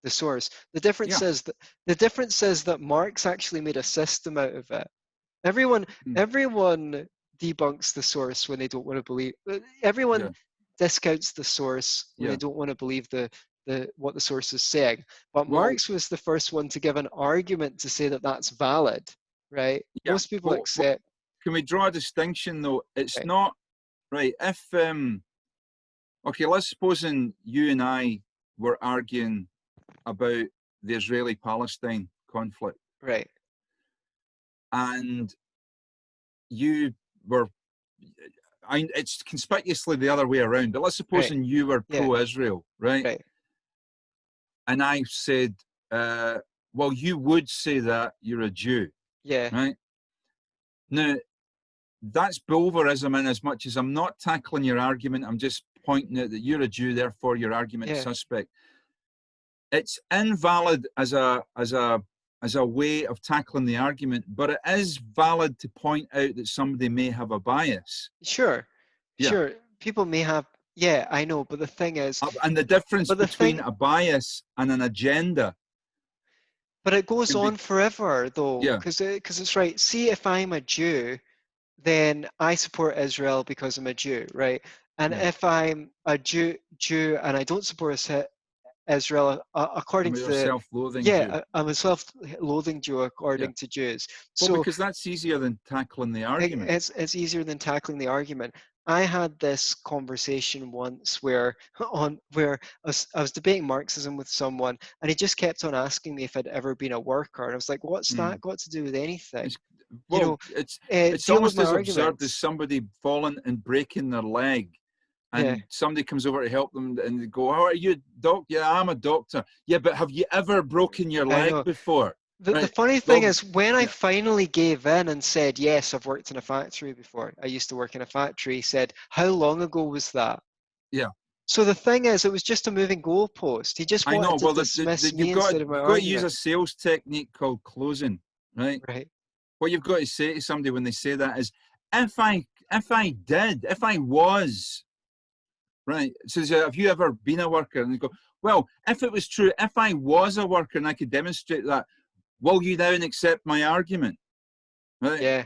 the source. Yeah. The difference is that Marx actually made a system out of it. Everyone, Mm, everyone debunks the source when they don't want to believe. Everyone yeah. discounts the source when they Yeah. don't want to believe the what the source is saying. But Well, Marx was the first one to give an argument to say that that's valid, right? yeah. Most people But accept. can we draw a distinction though? It's Right, not right. If okay, let's supposing you and I were arguing about the Israeli-Palestine conflict, right, and you were, it's conspicuously the other way around. But let's right, supposing you were yeah, pro-Israel, right? right, And I said, well, you would say that you're a Jew, yeah, right? Now, that's Bulverism in as much as I'm not tackling your argument. I'm just pointing out that you're a Jew, therefore your argument's yeah. suspect. It's invalid as a way of tackling the argument, but it is valid to point out that somebody may have a bias. Sure, Yeah. sure. People may have, yeah, I know, but the thing is, And the difference but the between thing, a bias and an agenda but it goes can be, on forever though, yeah, because it's right. See, if I'm a Jew, then I support Israel because I'm a Jew, right? And yeah. if I'm a Jew and I don't support Israel, I according mean, to you're the, self-loathing yeah, Jew. I'm a self-loathing Jew Yeah. according to Jews. Well, So because that's easier than tackling the argument. it's easier than tackling the argument. I had this conversation once where I was debating Marxism with someone, and he just kept on asking me if I'd ever been a worker, and I was like, "What's Mm. that got to do with anything?" It's, You well, know, it's deal with almost my as absurd as arguments. somebody falling and breaking their leg, Yeah, and somebody comes over to help them, and they go, "How are you, doc?" "Yeah, I'm a doctor." "Yeah, but have you ever broken your I leg know. before?" The Right? funny thing Well, is, when I yeah, finally gave in and said, yes, I've worked in a factory before, I used to work in a factory, he said, how long ago was that? yeah. So the thing is, it was just a moving goalpost. He just I know. wanted to Well, dismiss me instead of my you've got to use argument. a sales technique called closing, right? Right. What you've got to say to somebody when they say that is, if I was, right? So, have you ever been a worker? And they go, well, if it was true, if I was a worker and I could demonstrate that, will you then accept my argument? Right? Yeah.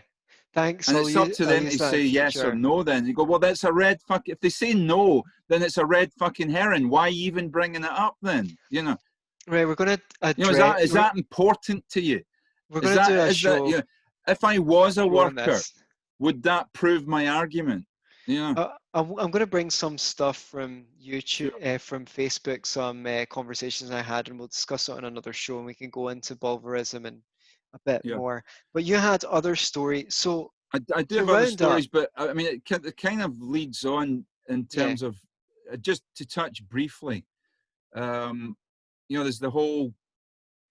Thanks. And it's up to I'll them use to that in say yes or future. no. Then you go, well, that's a red fuck. If they say no, then it's a red fucking herring. Why even bringing it up then? Right. We're gonna Is address. that important to you? We're gonna do a Is that show if I was a on worker, this. would that prove my argument? Yeah, I'm going to bring some stuff from YouTube, sure. from Facebook, some conversations I had, and we'll discuss it on another show, and we can go into Bulverism and a bit Yeah. more. But you had other stories. So I do to have other round up, stories, but I mean, it kind of leads on in yeah, terms of just to touch briefly. Um, there's the whole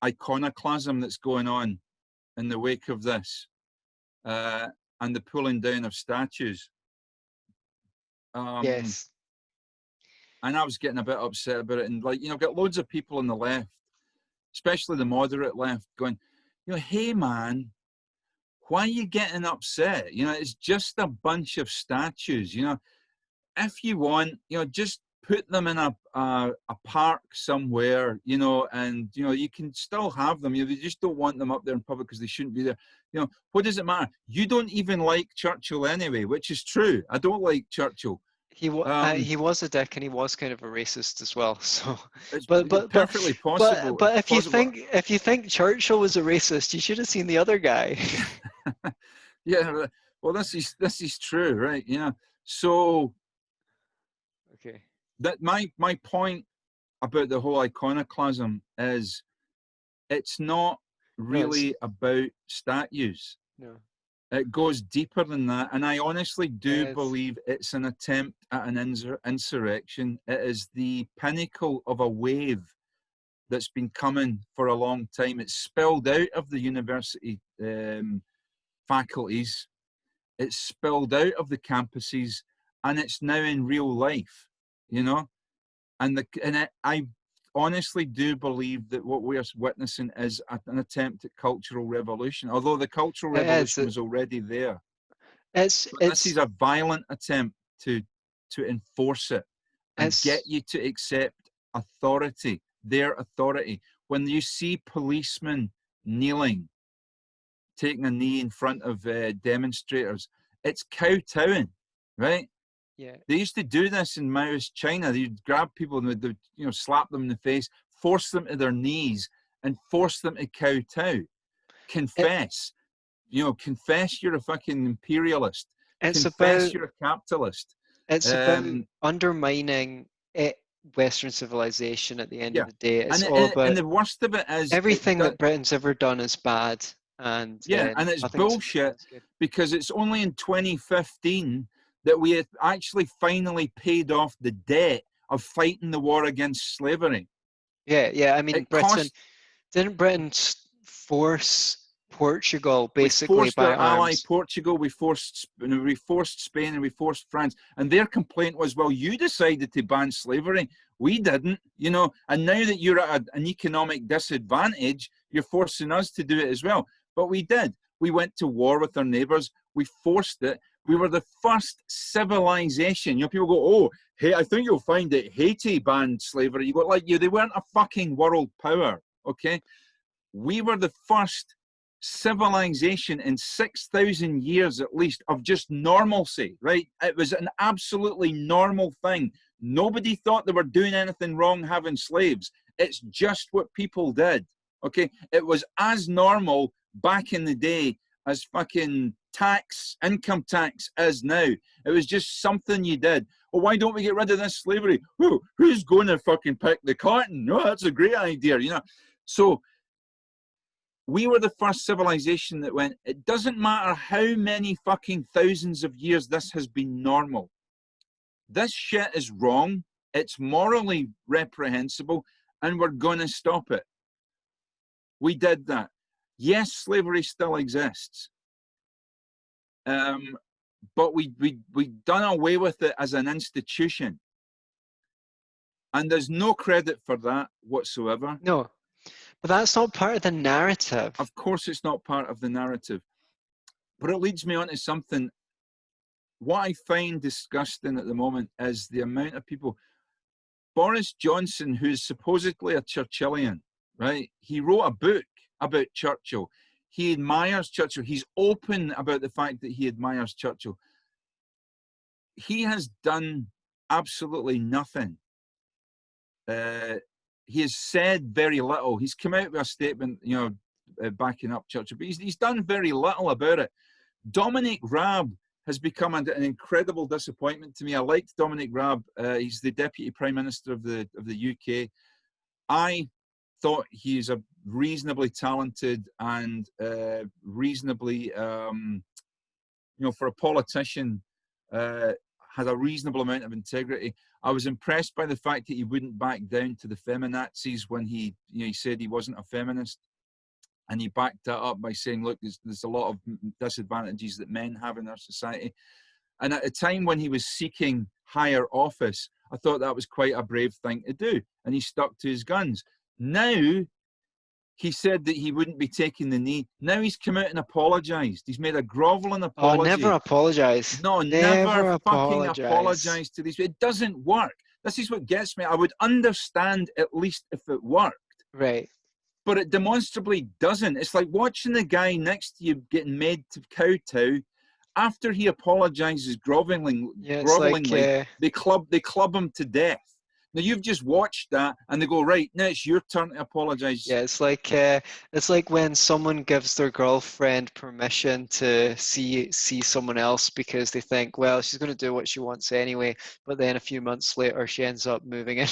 iconoclasm that's going on in the wake of this, uh, and the pulling down of statues. Um, yes, and I was getting a bit upset about it, and got loads of people on the left, especially the moderate left, going, hey man, why are you getting upset? It's just a bunch of statues. If you want, just put them in a park somewhere, and you can still have them. You just don't want them up there in public because they shouldn't be there. What does it matter? You don't even like Churchill anyway, which is true. I don't like Churchill. he was a dick, and he was kind of a racist as well. So, It's but but but perfectly possible. but Possible. if you think Churchill was a racist, you should have seen the other guy. Yeah. Well, this is true, right? Yeah. So Okay. that my point about the whole iconoclasm is it's not No, it's really about statues. no. It goes deeper than that, and I honestly do It's, believe it's an attempt at an insurrection. It is the pinnacle of a wave that's been coming for a long time. It's spilled out of the university faculties, it's spilled out of the campuses, and it's now in real life, you know. I honestly do believe that what we are witnessing is an attempt at cultural revolution, although the cultural it's, revolution was already there. it's, But this is it's, a violent attempt to enforce it and get it's, you to accept authority, their authority. When you see policemen kneeling, taking a knee in front of demonstrators, it's kowtowing, right? yeah. They used to do this in Maoist China. They'd grab people and they'd, slap them in the face, force them to their knees, and force them to kowtow. It, Confess, confess you're a fucking imperialist. it's Confess about you're a capitalist. it's about Um, undermining it, Western civilization. At the end of yeah, the day, it's and, all and and about the worst of it is everything that Britain's ever done is bad, and yeah, and it's nothing it's ever done bullshit is good. because it's only in 2015 that we had actually finally paid off the debt of fighting the war against slavery. Yeah, yeah. I mean, It cost didn't Britain force Portugal We basically forced by our ally arms? Portugal, we forced Spain, and we forced France. And their complaint was, well, you decided to ban slavery. We didn't, and now that you're at an economic disadvantage, you're forcing us to do it as well. But we did. We went to war with our neighbors. We forced it. We were the first civilization. People go, oh, hey, I think you'll find that Haiti banned slavery. You go, like you, they weren't a fucking world power, okay? We were the first civilization in 6,000 years at least of just normalcy, right? It was an absolutely normal thing. Nobody thought they were doing anything wrong having slaves. It's just what people did, okay? It was as normal back in the day as fucking income tax is now. It was just something you did. Well, why don't we get rid of this slavery? Who's going to fucking pick the cotton? Oh, that's a great idea, So we were the first civilization that went, it doesn't matter how many fucking thousands of years this has been normal. This shit is wrong. It's morally reprehensible, and we're going to stop it. We did that. Yes, slavery still exists. But we done away with it as an institution. And there's no credit for that whatsoever. No, but that's not part of the narrative. Of course, it's not part of the narrative. But it leads me on to something. What I find disgusting at the moment is the amount of people. Boris Johnson, who's supposedly a Churchillian, right? He wrote a book about Churchill. He admires Churchill. He's open about the fact that he admires Churchill. He has done absolutely nothing. He has said very little. He's come out with a statement, backing up Churchill, but he's done very little about it. Dominic Raab has become an incredible disappointment to me. I liked Dominic Raab. He's the Deputy Prime Minister of the UK. I thought he's a reasonably talented and reasonably, for a politician, had a reasonable amount of integrity. I was impressed by the fact that he wouldn't back down to the feminazis when he said he wasn't a feminist. And he backed that up by saying, look, there's a lot of disadvantages that men have in our society. And at a time when he was seeking higher office, I thought that was quite a brave thing to do. And he stuck to his guns. Now, he said that he wouldn't be taking the knee. Now he's come out and apologized. He's made a groveling apology. Oh, never apologize. No, never fucking apologize to these. It doesn't work. This is what gets me. I would understand at least if it worked. Right. But it demonstrably doesn't. It's like watching the guy next to you getting made to kowtow. After he apologizes grovelingly, they club him to death. Now you've just watched that, and they go, right, now it's your turn to apologize. Yeah, it's like when someone gives their girlfriend permission to see someone else because they think, well, she's going to do what she wants anyway. But then a few months later, she ends up moving in.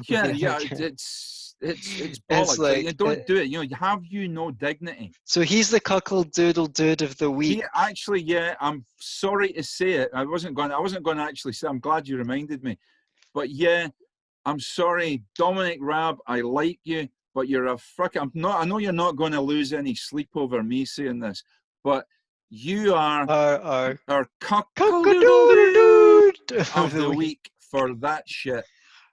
Yeah, it's it's It's bollocks. Like, you like, don't do it. You know, have you no dignity? so he's the cuckold doodle dude of the week. He actually, yeah, I'm sorry to say it. I wasn't going to actually say. I'm glad you reminded me. But yeah, I'm sorry, Dominic Raab. I like you, but you're a fucking. I'm not. I know you're not going to lose any sleep over me saying this, but you are Our our cock-a-doodle-doo cock-a-doodle-doo of of the the week. week for that shit. I'll-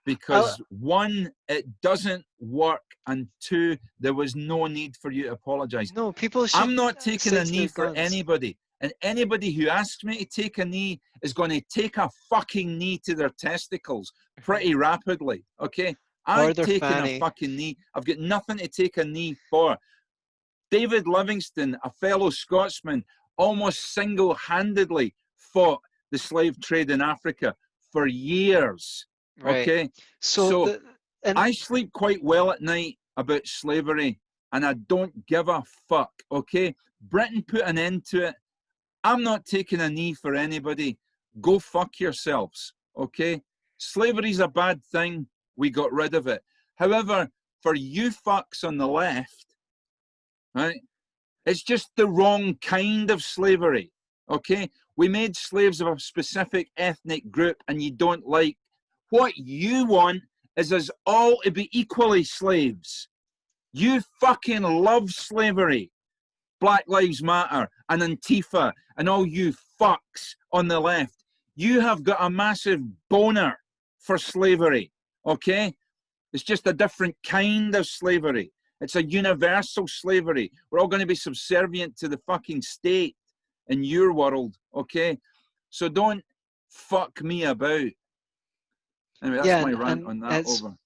Because one, it doesn't work, and two, there was no need for you to apologize. No, people should I'm not taking stick a to knee their for guns. anybody. And anybody who asks me to take a knee is going to take a fucking knee to their testicles pretty rapidly. Okay? I Or ain't their taking a fanny. fucking knee. I've got nothing to take a knee for. David Livingstone, a fellow Scotsman, almost single handedly fought the slave trade in Africa for years. Right. Okay? So So and I sleep quite well at night about slavery, and I don't give a fuck. Okay? Britain put an end to it. I'm not taking a knee for anybody. Go fuck yourselves. Okay? Slavery's a bad thing. We got rid of it. However, for you fucks on the left, right? It's just the wrong kind of slavery. Okay? We made slaves of a specific ethnic group, and you don't like. What you want is us all to be equally slaves. You fucking love slavery. Black Lives Matter and Antifa and all you fucks on the left. You have got a massive boner for slavery. Okay? It's just a different kind of slavery. It's a universal slavery. We're all going to be subservient to the fucking state in your world, okay? So don't fuck me about. Anyway, that's yeah, my rant and on that. Over.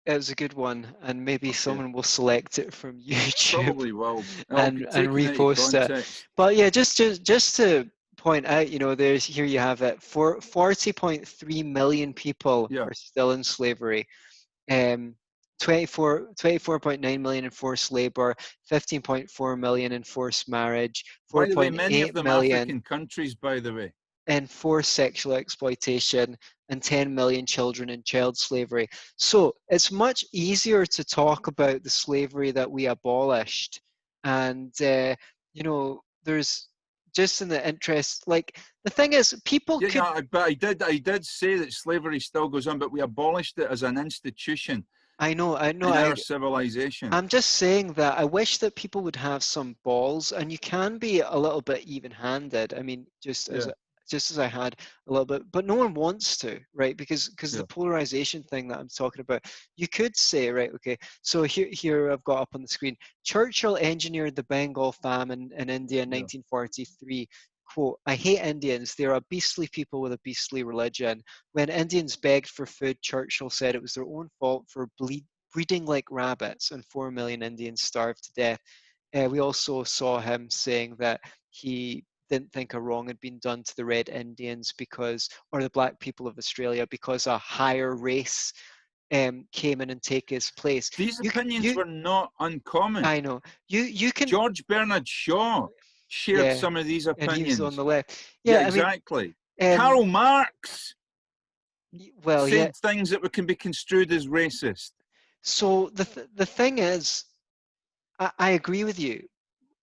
it was a good one, and maybe Okay. someone will select it from YouTube Probably will. It'll and be taken out of repost it. context. But yeah, just to point out, you know, there's here you have it. 40.3 million people Yeah. are still in slavery. 24.9 million in forced labor, 15.4 million in forced marriage, By the way, many of 4.8 them million African countries, by the way. in forced sexual exploitation, and 10 million children in child slavery. So it's much easier to talk about the slavery that we abolished. And, you know, there's just in the interest, like, the thing is, people Yeah, could, yeah, but I did say that slavery still goes on, but we abolished it as an institution I know, in our civilization. I'm just saying that I wish that people would have some balls, and you can be a little bit even-handed. I mean, Yeah, just as I had a little bit, but no one wants to, right? Because yeah, the polarization thing that I'm talking about, you could say, right, okay, so here I've got up on the screen. Churchill engineered the Bengal famine in India in yeah. 1943. Quote, I hate Indians. They're a beastly people with a beastly religion. When Indians begged for food, Churchill said it was their own fault for breeding like rabbits, and 4 million Indians starved to death. We also saw him saying that he didn't think a wrong had been done to the Red Indians because, or the black people of Australia, because a higher race came in and take his place. These You, opinions you, were not uncommon. I know. You can, George Bernard Shaw shared yeah, some of these and he was on opinions. the left. Yeah, Yeah, I mean, exactly. um, Karl Marx well, yeah. said things that can be construed as racist. So the thing is, I agree with you.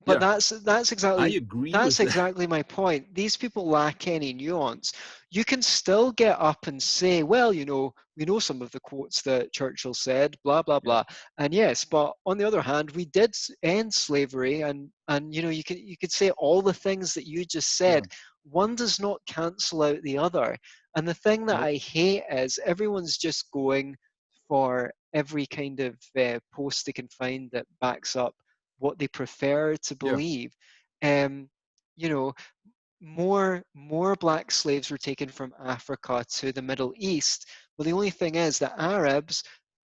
But Yeah, I agree that's with that. exactly my point. These people lack any nuance. You can still get up and say, well, you know, we know some of the quotes that Churchill said, blah blah Yeah, blah. And yes, but on the other hand, we did end slavery, and you know, you could say all the things that you just yeah. said. One does not cancel out the other. And the thing that Nope. I hate is everyone's just going for every kind of post they can find that backs up what they prefer to Yeah, believe. Um, you know, more black slaves were taken from Africa to the Middle East. Well, the only thing is that Arabs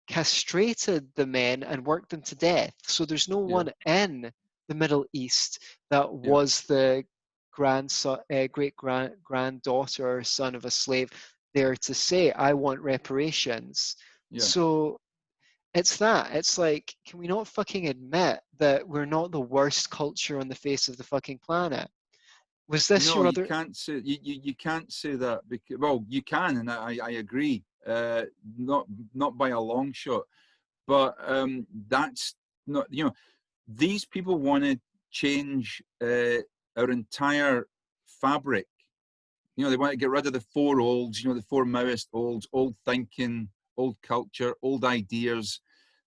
castrated the men and worked them to death. So there's no yeah, one in the Middle East that yeah, was the grandson, granddaughter or son of a slave there to say, I want reparations. yeah. So it's that. It's like, can we not fucking admit that we're not the worst culture on the face of the fucking planet? Was this No, your you other? can't say you can't say that because well, you can, and I agree. Not by a long shot. but that's not, these people want to change our entire fabric. They want to get rid of the four olds, the four Maoist olds, old thinking, old culture, old ideas.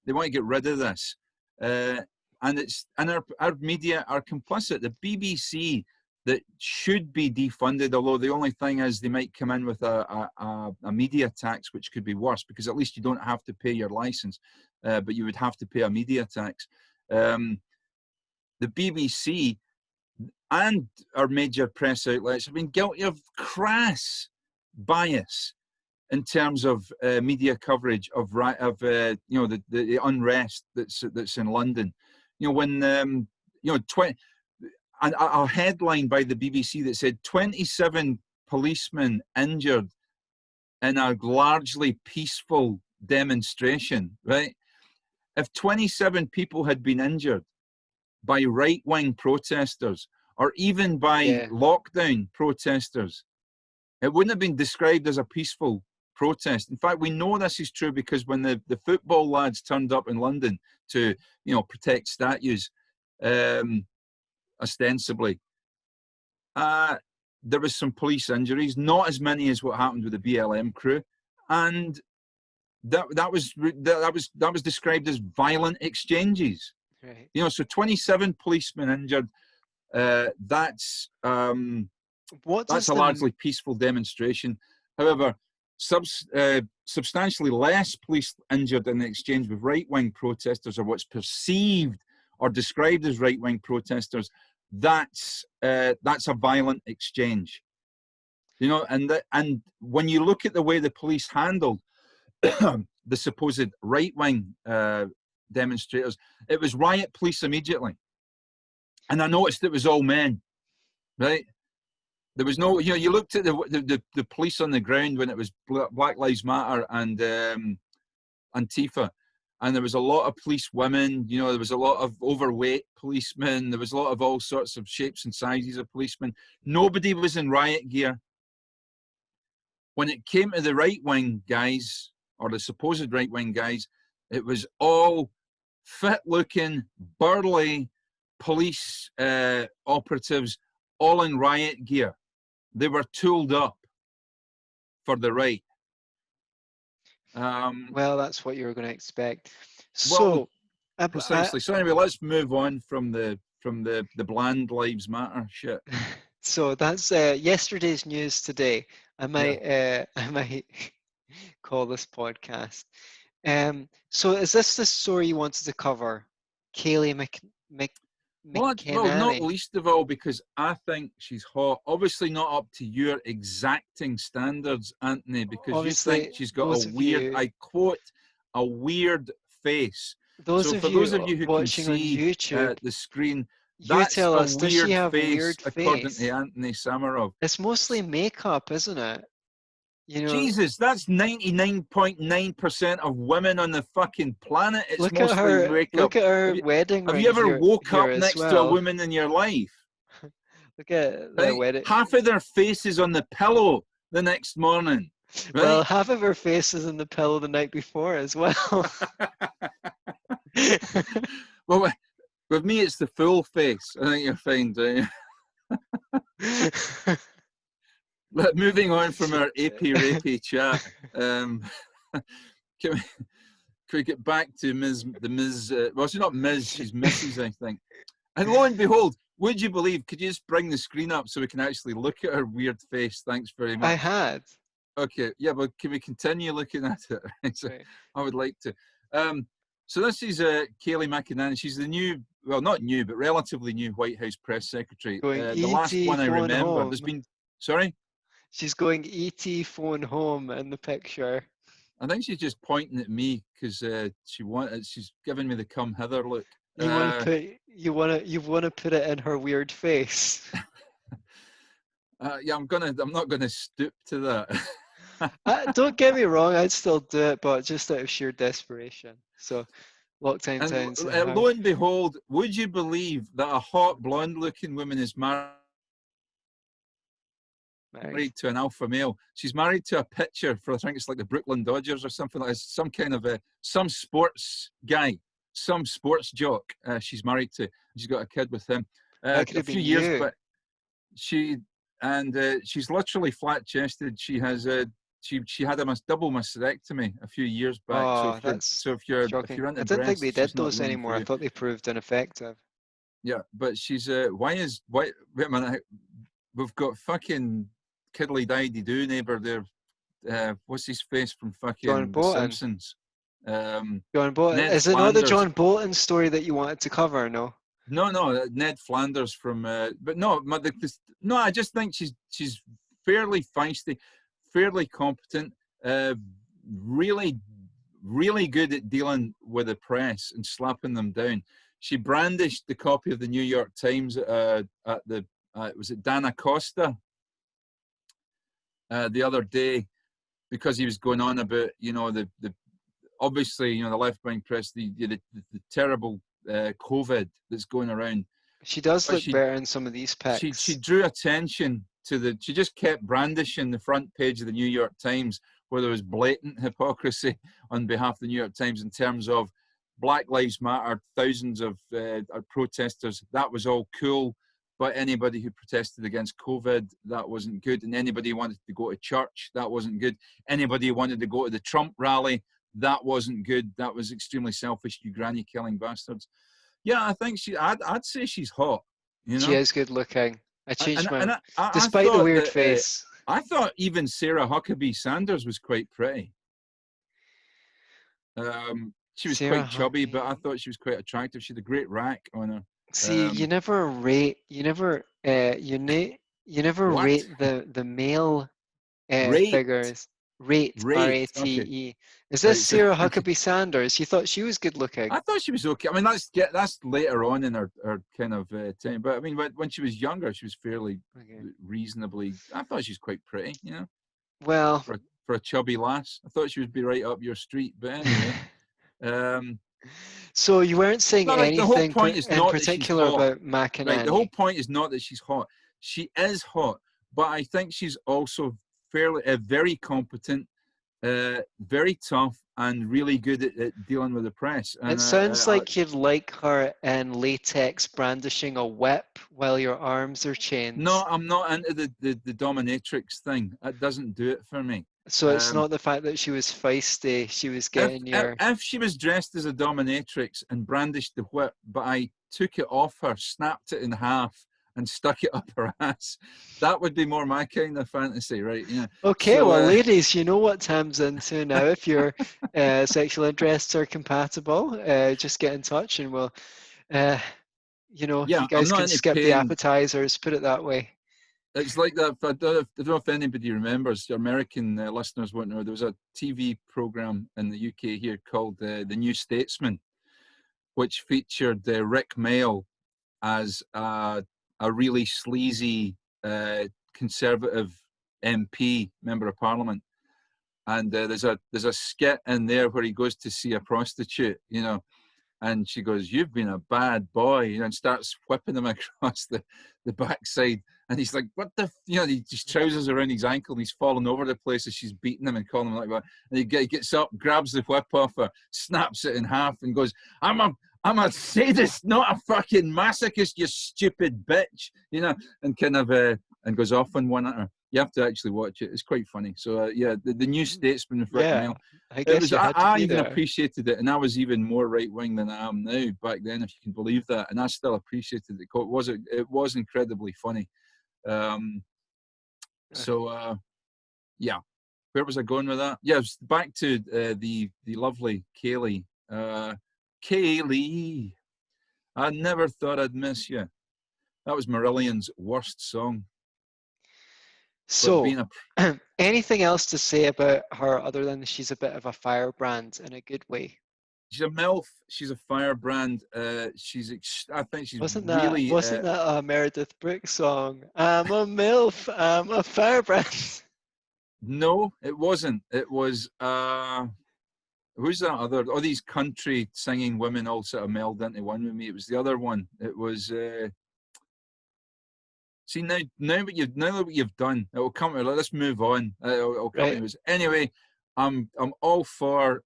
They want to get rid of this. And our media are complicit. The BBC, that should be defunded, although the only thing is they might come in with a media tax, which could be worse, because at least you don't have to pay your license, but you would have to pay a media tax. The BBC and our major press outlets have been guilty of crass bias in terms of media coverage of the unrest that's in London. When a headline by the BBC that said 27 policemen injured in a largely peaceful demonstration, right? If 27 people had been injured by right-wing protesters or even by lockdown protesters, it wouldn't have been described as a peaceful protest. In fact, we know this is true because when the football lads turned up in London to, protect statues, ostensibly, there was some police injuries, not as many as what happened with the BLM crew, and that was described as violent exchanges. Right. So 27 policemen injured. That's a largely peaceful demonstration. However, substantially less police injured in the exchange with right-wing protesters, or what's perceived or described as right-wing protesters. That's a violent exchange. And when you look at the way the police handled the supposed right-wing demonstrators, it was riot police immediately. And I noticed it was all men, right? There was no, you looked at the police on the ground when it was Black Lives Matter and Antifa, and there was a lot of police women, there was a lot of overweight policemen, there was a lot of all sorts of shapes and sizes of policemen. Nobody was in riot gear. When it came to the right-wing guys, or the supposed right-wing guys, it was all fit-looking, burly police operatives, all in riot gear. They were tooled up for the right. Well, that's what you were going to expect. So, precisely. So anyway, let's move on from the bland lives matter shit. So that's yesterday's news today. I might call this podcast. So is this the story you wanted to cover? Kayleigh McEnany? Well, not least of all because I think she's hot. Obviously not up to your exacting standards, Anthony, because obviously, you think she's got a weird, I quote, a weird face. For those of you who can see YouTube, the screen, that's tell us, does she have a weird face? According to Antony Sammeroff. It's mostly makeup, isn't it? Jesus, that's 99.9% of women on the fucking planet. It's look mostly at her, makeup. Look at her wedding ring. Have you ever woke up next to a woman in your life? Look at the wedding. Half of their face is on the pillow the next morning. Right? Well, half of her face is on the pillow the night before as well. Well, with me, it's the full face. I think you'll find. But moving on from our rapey chat, can we get back to the Ms. Well, she's not Ms. She's Mrs. I think. And lo and behold, would you believe? Could you just bring the screen up so we can actually look at her weird face? Thanks very much. I had. Okay, yeah, but can we continue looking at it? So okay. I would like to. So this is Kayleigh McEnany. She's the new, well, not new, but relatively new White House press secretary. The last one I remember. Home. There's been. Sorry. She's going ET phone home in the picture. I think she's just pointing at me because she's giving me the come hither look. You want to put it in her weird face. Yeah, I'm not gonna stoop to that. Don't get me wrong, I'd still do it, but just out of sheer desperation. So, lockdown towns. Lo and behold, would you believe that a hot blonde-looking woman is married Nice. married to an alpha male. She's married to a pitcher for, I think it's like the Brooklyn Dodgers or something like that. Some kind of some sports guy, some sports jock. She's married to. She's got a kid with him. That could A have few been years, you. but she's literally flat chested. She has a. She had a double mastectomy a few years back. Oh, that's If shocking. you're I into didn't think breasts, they did she's not those the one for anymore. I you. thought they proved ineffective. Yeah, but she's why wait a minute, we've got fucking Kiddly Didy Doo neighbour there. What's his face from John fucking The Bolton. Simpsons? John Bolton. Ned Is it not the Flanders. John Bolton story that you wanted to cover? No. No, Ned Flanders from. But no, no. I just think she's fairly feisty, fairly competent, really, really good at dealing with the press and slapping them down. She brandished the copy of the New York Times at the was it Dan Acosta the other day, because he was going on about the obviously the left wing press, the terrible COVID that's going around. She does But look better in some of these she pics. drew attention to she just kept brandishing the front page of the New York Times, where there was blatant hypocrisy on behalf of the New York Times in terms of Black Lives Matter, thousands of protesters. That was all cool. But anybody who protested against COVID, that wasn't good. And anybody who wanted to go to church, that wasn't good. Anybody who wanted to go to the Trump rally, that wasn't good. That was extremely selfish, you granny killing bastards. Yeah, I think I'd say she's hot. She is good looking. I changed my, I despite the thought weird that face. I thought even Sarah Huckabee Sanders was quite pretty. She was Sarah quite chubby, but I Huckabee. thought she was quite attractive. She had a great rack on her. See, you never rate, you never What? rate the male Rate. figures. Rate, Rate. Okay. R-A-T-E. Is this Right. So Sarah okay. Huckabee Sanders? You thought she was good looking? I thought she was okay. I mean, that's later on in her kind of time. But I mean, when she was younger, she was fairly reasonably. I thought she was quite pretty, Well, for a chubby lass. I thought she would be right up your street. But anyway, so you weren't saying no, the whole anything point is in not that she's particular hot. about Mac and Right. The whole Annie. point is not that she's hot. She is hot, but I think she's also fairly very competent, very tough, and really good at dealing with the press. And It sounds like you'd like her in latex brandishing a whip while your arms are chained. no, I'm not into the dominatrix thing. It doesn't do it for me. So it's not the fact that she was feisty, she was getting your... If she was dressed as a dominatrix and brandished the whip, but I took it off her, snapped it in half, and stuck it up her ass, that would be more my kind of fantasy, right? Yeah. Okay, So, well, ladies, you know what Tam's into now. If your sexual interests are compatible, just get in touch and we'll, you yeah, I'm guys not can into skip the paying. appetizers, put it that way. It's like that. I don't know if anybody remembers. American listeners won't know. There was a TV program in the UK here called The New Statesman, which featured Rick Mail as a really sleazy conservative MP, member of Parliament. And there's a skit in there where he goes to see a prostitute, and she goes, "You've been a bad boy," and starts whipping him across the backside. And he's like, "What the?" His trousers around his ankle, and he's falling over the place as she's beating him and calling him like that. And he gets up, grabs the whip off her, snaps it in half, and goes, I'm a sadist, not a fucking masochist, you stupid bitch," and kind of and goes off on one at her. You have to actually watch it. It's quite funny. So yeah, the New Statesman with Rick Mail. I guess you had to I be even there. appreciated it, and I was even more right wing than I am now back then, if you can believe that. And I still appreciated it. It was incredibly funny. Yeah. Where was I going with that? Yeah, it was back to the lovely Kaylee. Kaylee, I never thought I'd miss you. That was Marillion's worst song. So, anything else to say about her other than she's a bit of a firebrand in a good way? She's a MILF. She's a firebrand. I think she's Wasn't really. That a Meredith Brooks song? I'm a MILF. I'm a firebrand. No, it wasn't. It was. Who's that other? All these country singing women all sort of melded into one with me. It was the other one. It was. See now what you've done, it will come to. Let's move on. It'll come Right. to us anyway. I'm all for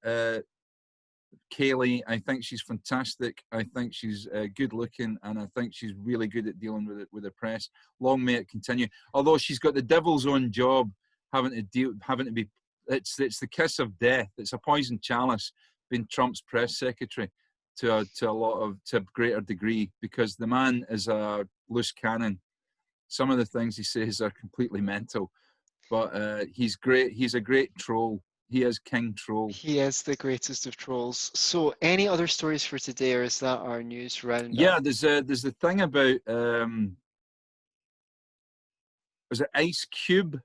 Kaylee. I think she's fantastic. I think she's good looking, and I think she's really good at dealing with the press. Long may it continue. Although she's got the devil's own job, having to be. It's the kiss of death. It's a poison chalice being Trump's press secretary to a greater degree, because the man is a loose cannon. Some of the things he says are completely mental, but he's great. He's a great troll. He is King Troll. He is the greatest of trolls. So, any other stories for today, or is that our news roundup? Yeah, there's the thing about was it Ice Cube?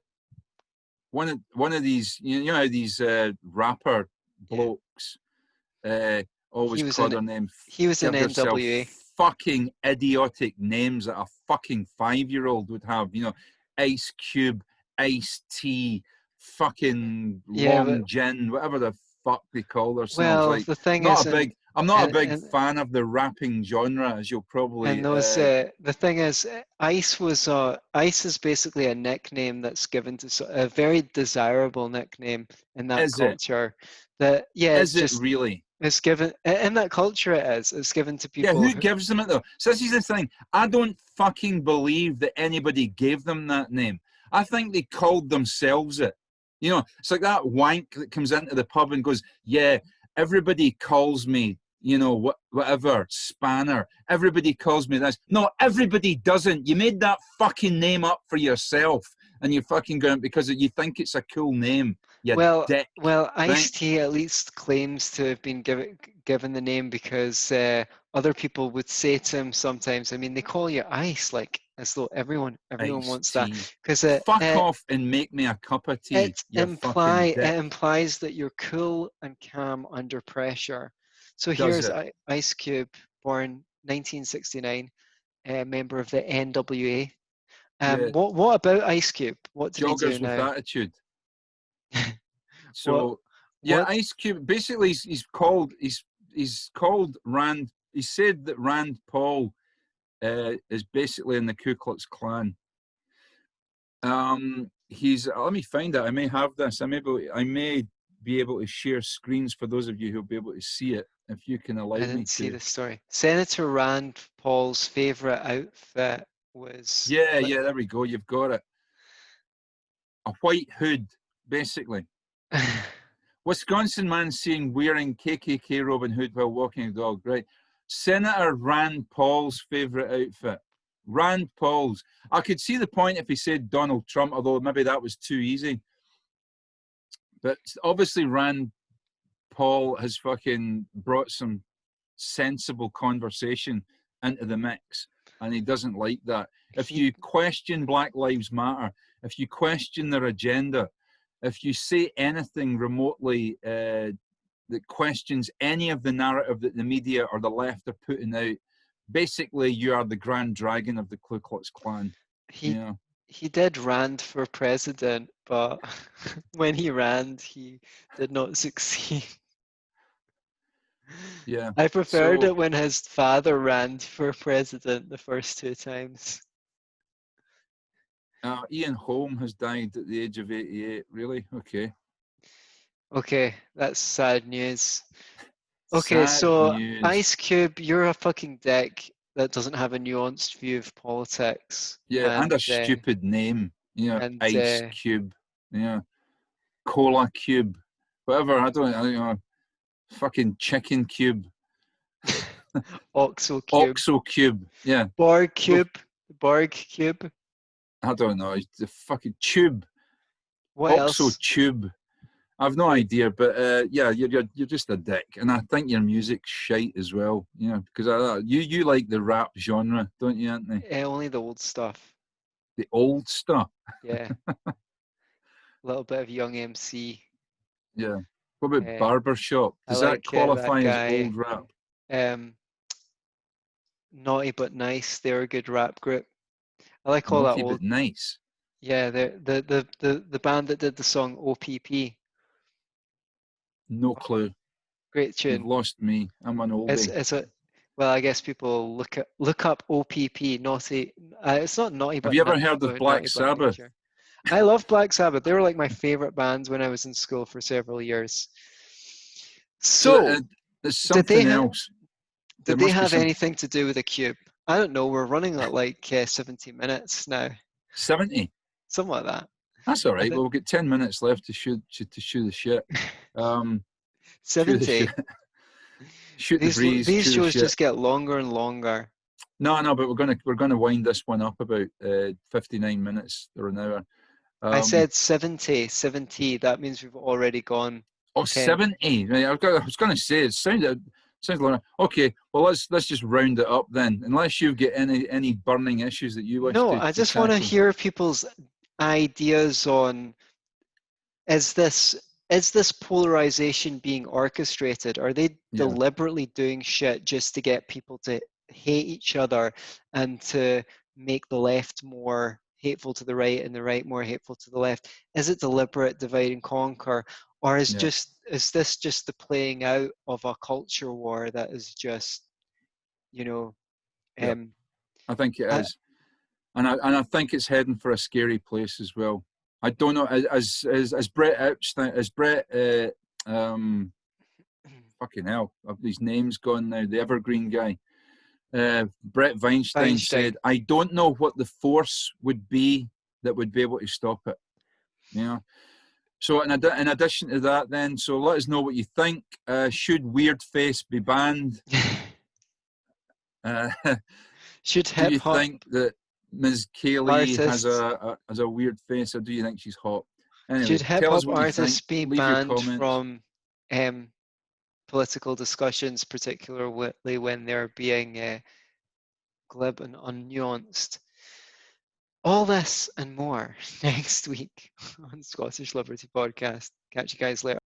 One of these, you know how these rapper blokes always call their name. He was in Give themselves NWA. fucking idiotic names that a fucking 5-year-old would have. You know, Ice Cube, Ice T, fucking Long Gin, whatever the fuck they call themselves. Well, like, the thing not is, a big. I'm not a big fan of the rapping genre, as you'll probably. And those, the thing is, Ice is basically a nickname that's given to a very desirable nickname in that culture. That is it really? It's given in that culture. It's given to people. Yeah, who gives them it though? So this is the thing. I don't fucking believe that anybody gave them that name. I think they called themselves it. You know, it's like that wank that comes into the pub and goes, "Yeah, everybody calls me, you know, whatever, Spanner. Everybody calls me this." No, everybody doesn't. You made that fucking name up for yourself, and you're fucking going because you think it's a cool name. Dick, Ice-T at least claims to have been given the name because other people would say to him sometimes, I mean, they call you Ice, like as though everyone wants that. Because fuck off and make me a cup of tea. It implies that you're cool and calm under pressure. So here's Ice Cube, born 1969, member of the NWA. What about Ice Cube? What did he do now? Joggers with attitude. So Ice Cube basically he's called Rand. He said that Rand Paul is basically in the Ku Klux Klan. Let me find it. I may have this. I may be able to share screens for those of you who'll be able to see it if you can allow me to. I didn't see the story. Senator Rand Paul's favorite outfit was. Yeah, there we go. You've got it. A white hood, basically. Wisconsin man seen wearing KKK Robin Hood while walking a dog. Right. Senator Rand Paul's favorite outfit. Rand Paul's. I could see the point if he said Donald Trump, although maybe that was too easy. But obviously Rand Paul has fucking brought some sensible conversation into the mix, and he doesn't like that. If you question Black Lives Matter, if you question their agenda, if you say anything remotely that questions any of the narrative that the media or the left are putting out, basically you are the grand dragon of the Ku Klux Klan. He did Rand for president, but when he ran, he did not succeed. Yeah, I preferred it when his father ran for president the first 2 times. Ian Holm has died at the age of 88. Really? Okay. Okay, that's sad news. Okay, so news. Ice Cube, you're a fucking dick that doesn't have a nuanced view of politics. Yeah, and a stupid name. Ice Cube. Yeah. Cola Cube. Whatever. I don't know. Fucking Chicken Cube. Oxo Cube. Oxo Cube. Yeah. Borg Cube. Borg Cube. I don't know. The fucking tube. What Oxo else? Tube. I've no idea, but yeah, you're just a dick, and I think your music's shite as well. Because you like the rap genre, don't you, Antony? Only the old stuff. The old stuff. Yeah. A little bit of Young MC. Yeah. What about Barbershop? Does that qualify as old rap? Naughty but Nice. They're a good rap group. I like all Naughty that old. But Nice. Yeah, the band that did the song OPP. No clue. Great tune. You've lost me. I'm an oldie. well, I guess people look up OPP, naughty. It's not naughty Have but you ever heard of Black naughty but Sabbath? nature. I love Black Sabbath. They were like my favorite bands when I was in school for several years. So So, there's did they something else. There did they must be have some anything to do with the cube? I don't know. We're running at like 70 minutes now, 70. something like that. That's all I right. think Well, we've got 10 minutes left to shoot the shit. Um, shoot the 70. shit. Shoot the breeze. These Shoot the shows shit. just get longer and longer. No, but we're gonna wind this one up about 59 minutes or an hour. I Um, said 70, 70. That means we've already gone 10. 70. Right, I was gonna say it sounds like okay. Well, let's just round it up then. Unless you get any burning issues that you wish No, to I to just want to tackle. hear people's ideas on is this is this polarization being orchestrated? Are they Yeah, deliberately doing shit just to get people to hate each other and to make the left more hateful to the right and the right more hateful to the left? Is it deliberate divide and conquer, or yeah, is this just the playing out of a culture war that is just, you know, yeah. um, I think it I, is, and I think it's heading for a scary place as well. I don't know as Brett Epstein as Brett fucking hell, these names gone now. The Evergreen guy, Brett Weinstein said, Einstein. "I don't know what the force would be that would be able to stop it." You know. So in addition to that, then, so let us know what you think. Should Weird Face be banned? Uh, Should do hip you hop think that Ms. Kaylee has artists a weird face, or do you think she's hot? should Anyway, hip tell us hop what you think. artists be Leave your banned comments. from political discussions, particularly when they're being glib and unnuanced? All this and more next week on Scottish Liberty Podcast. Catch you guys later.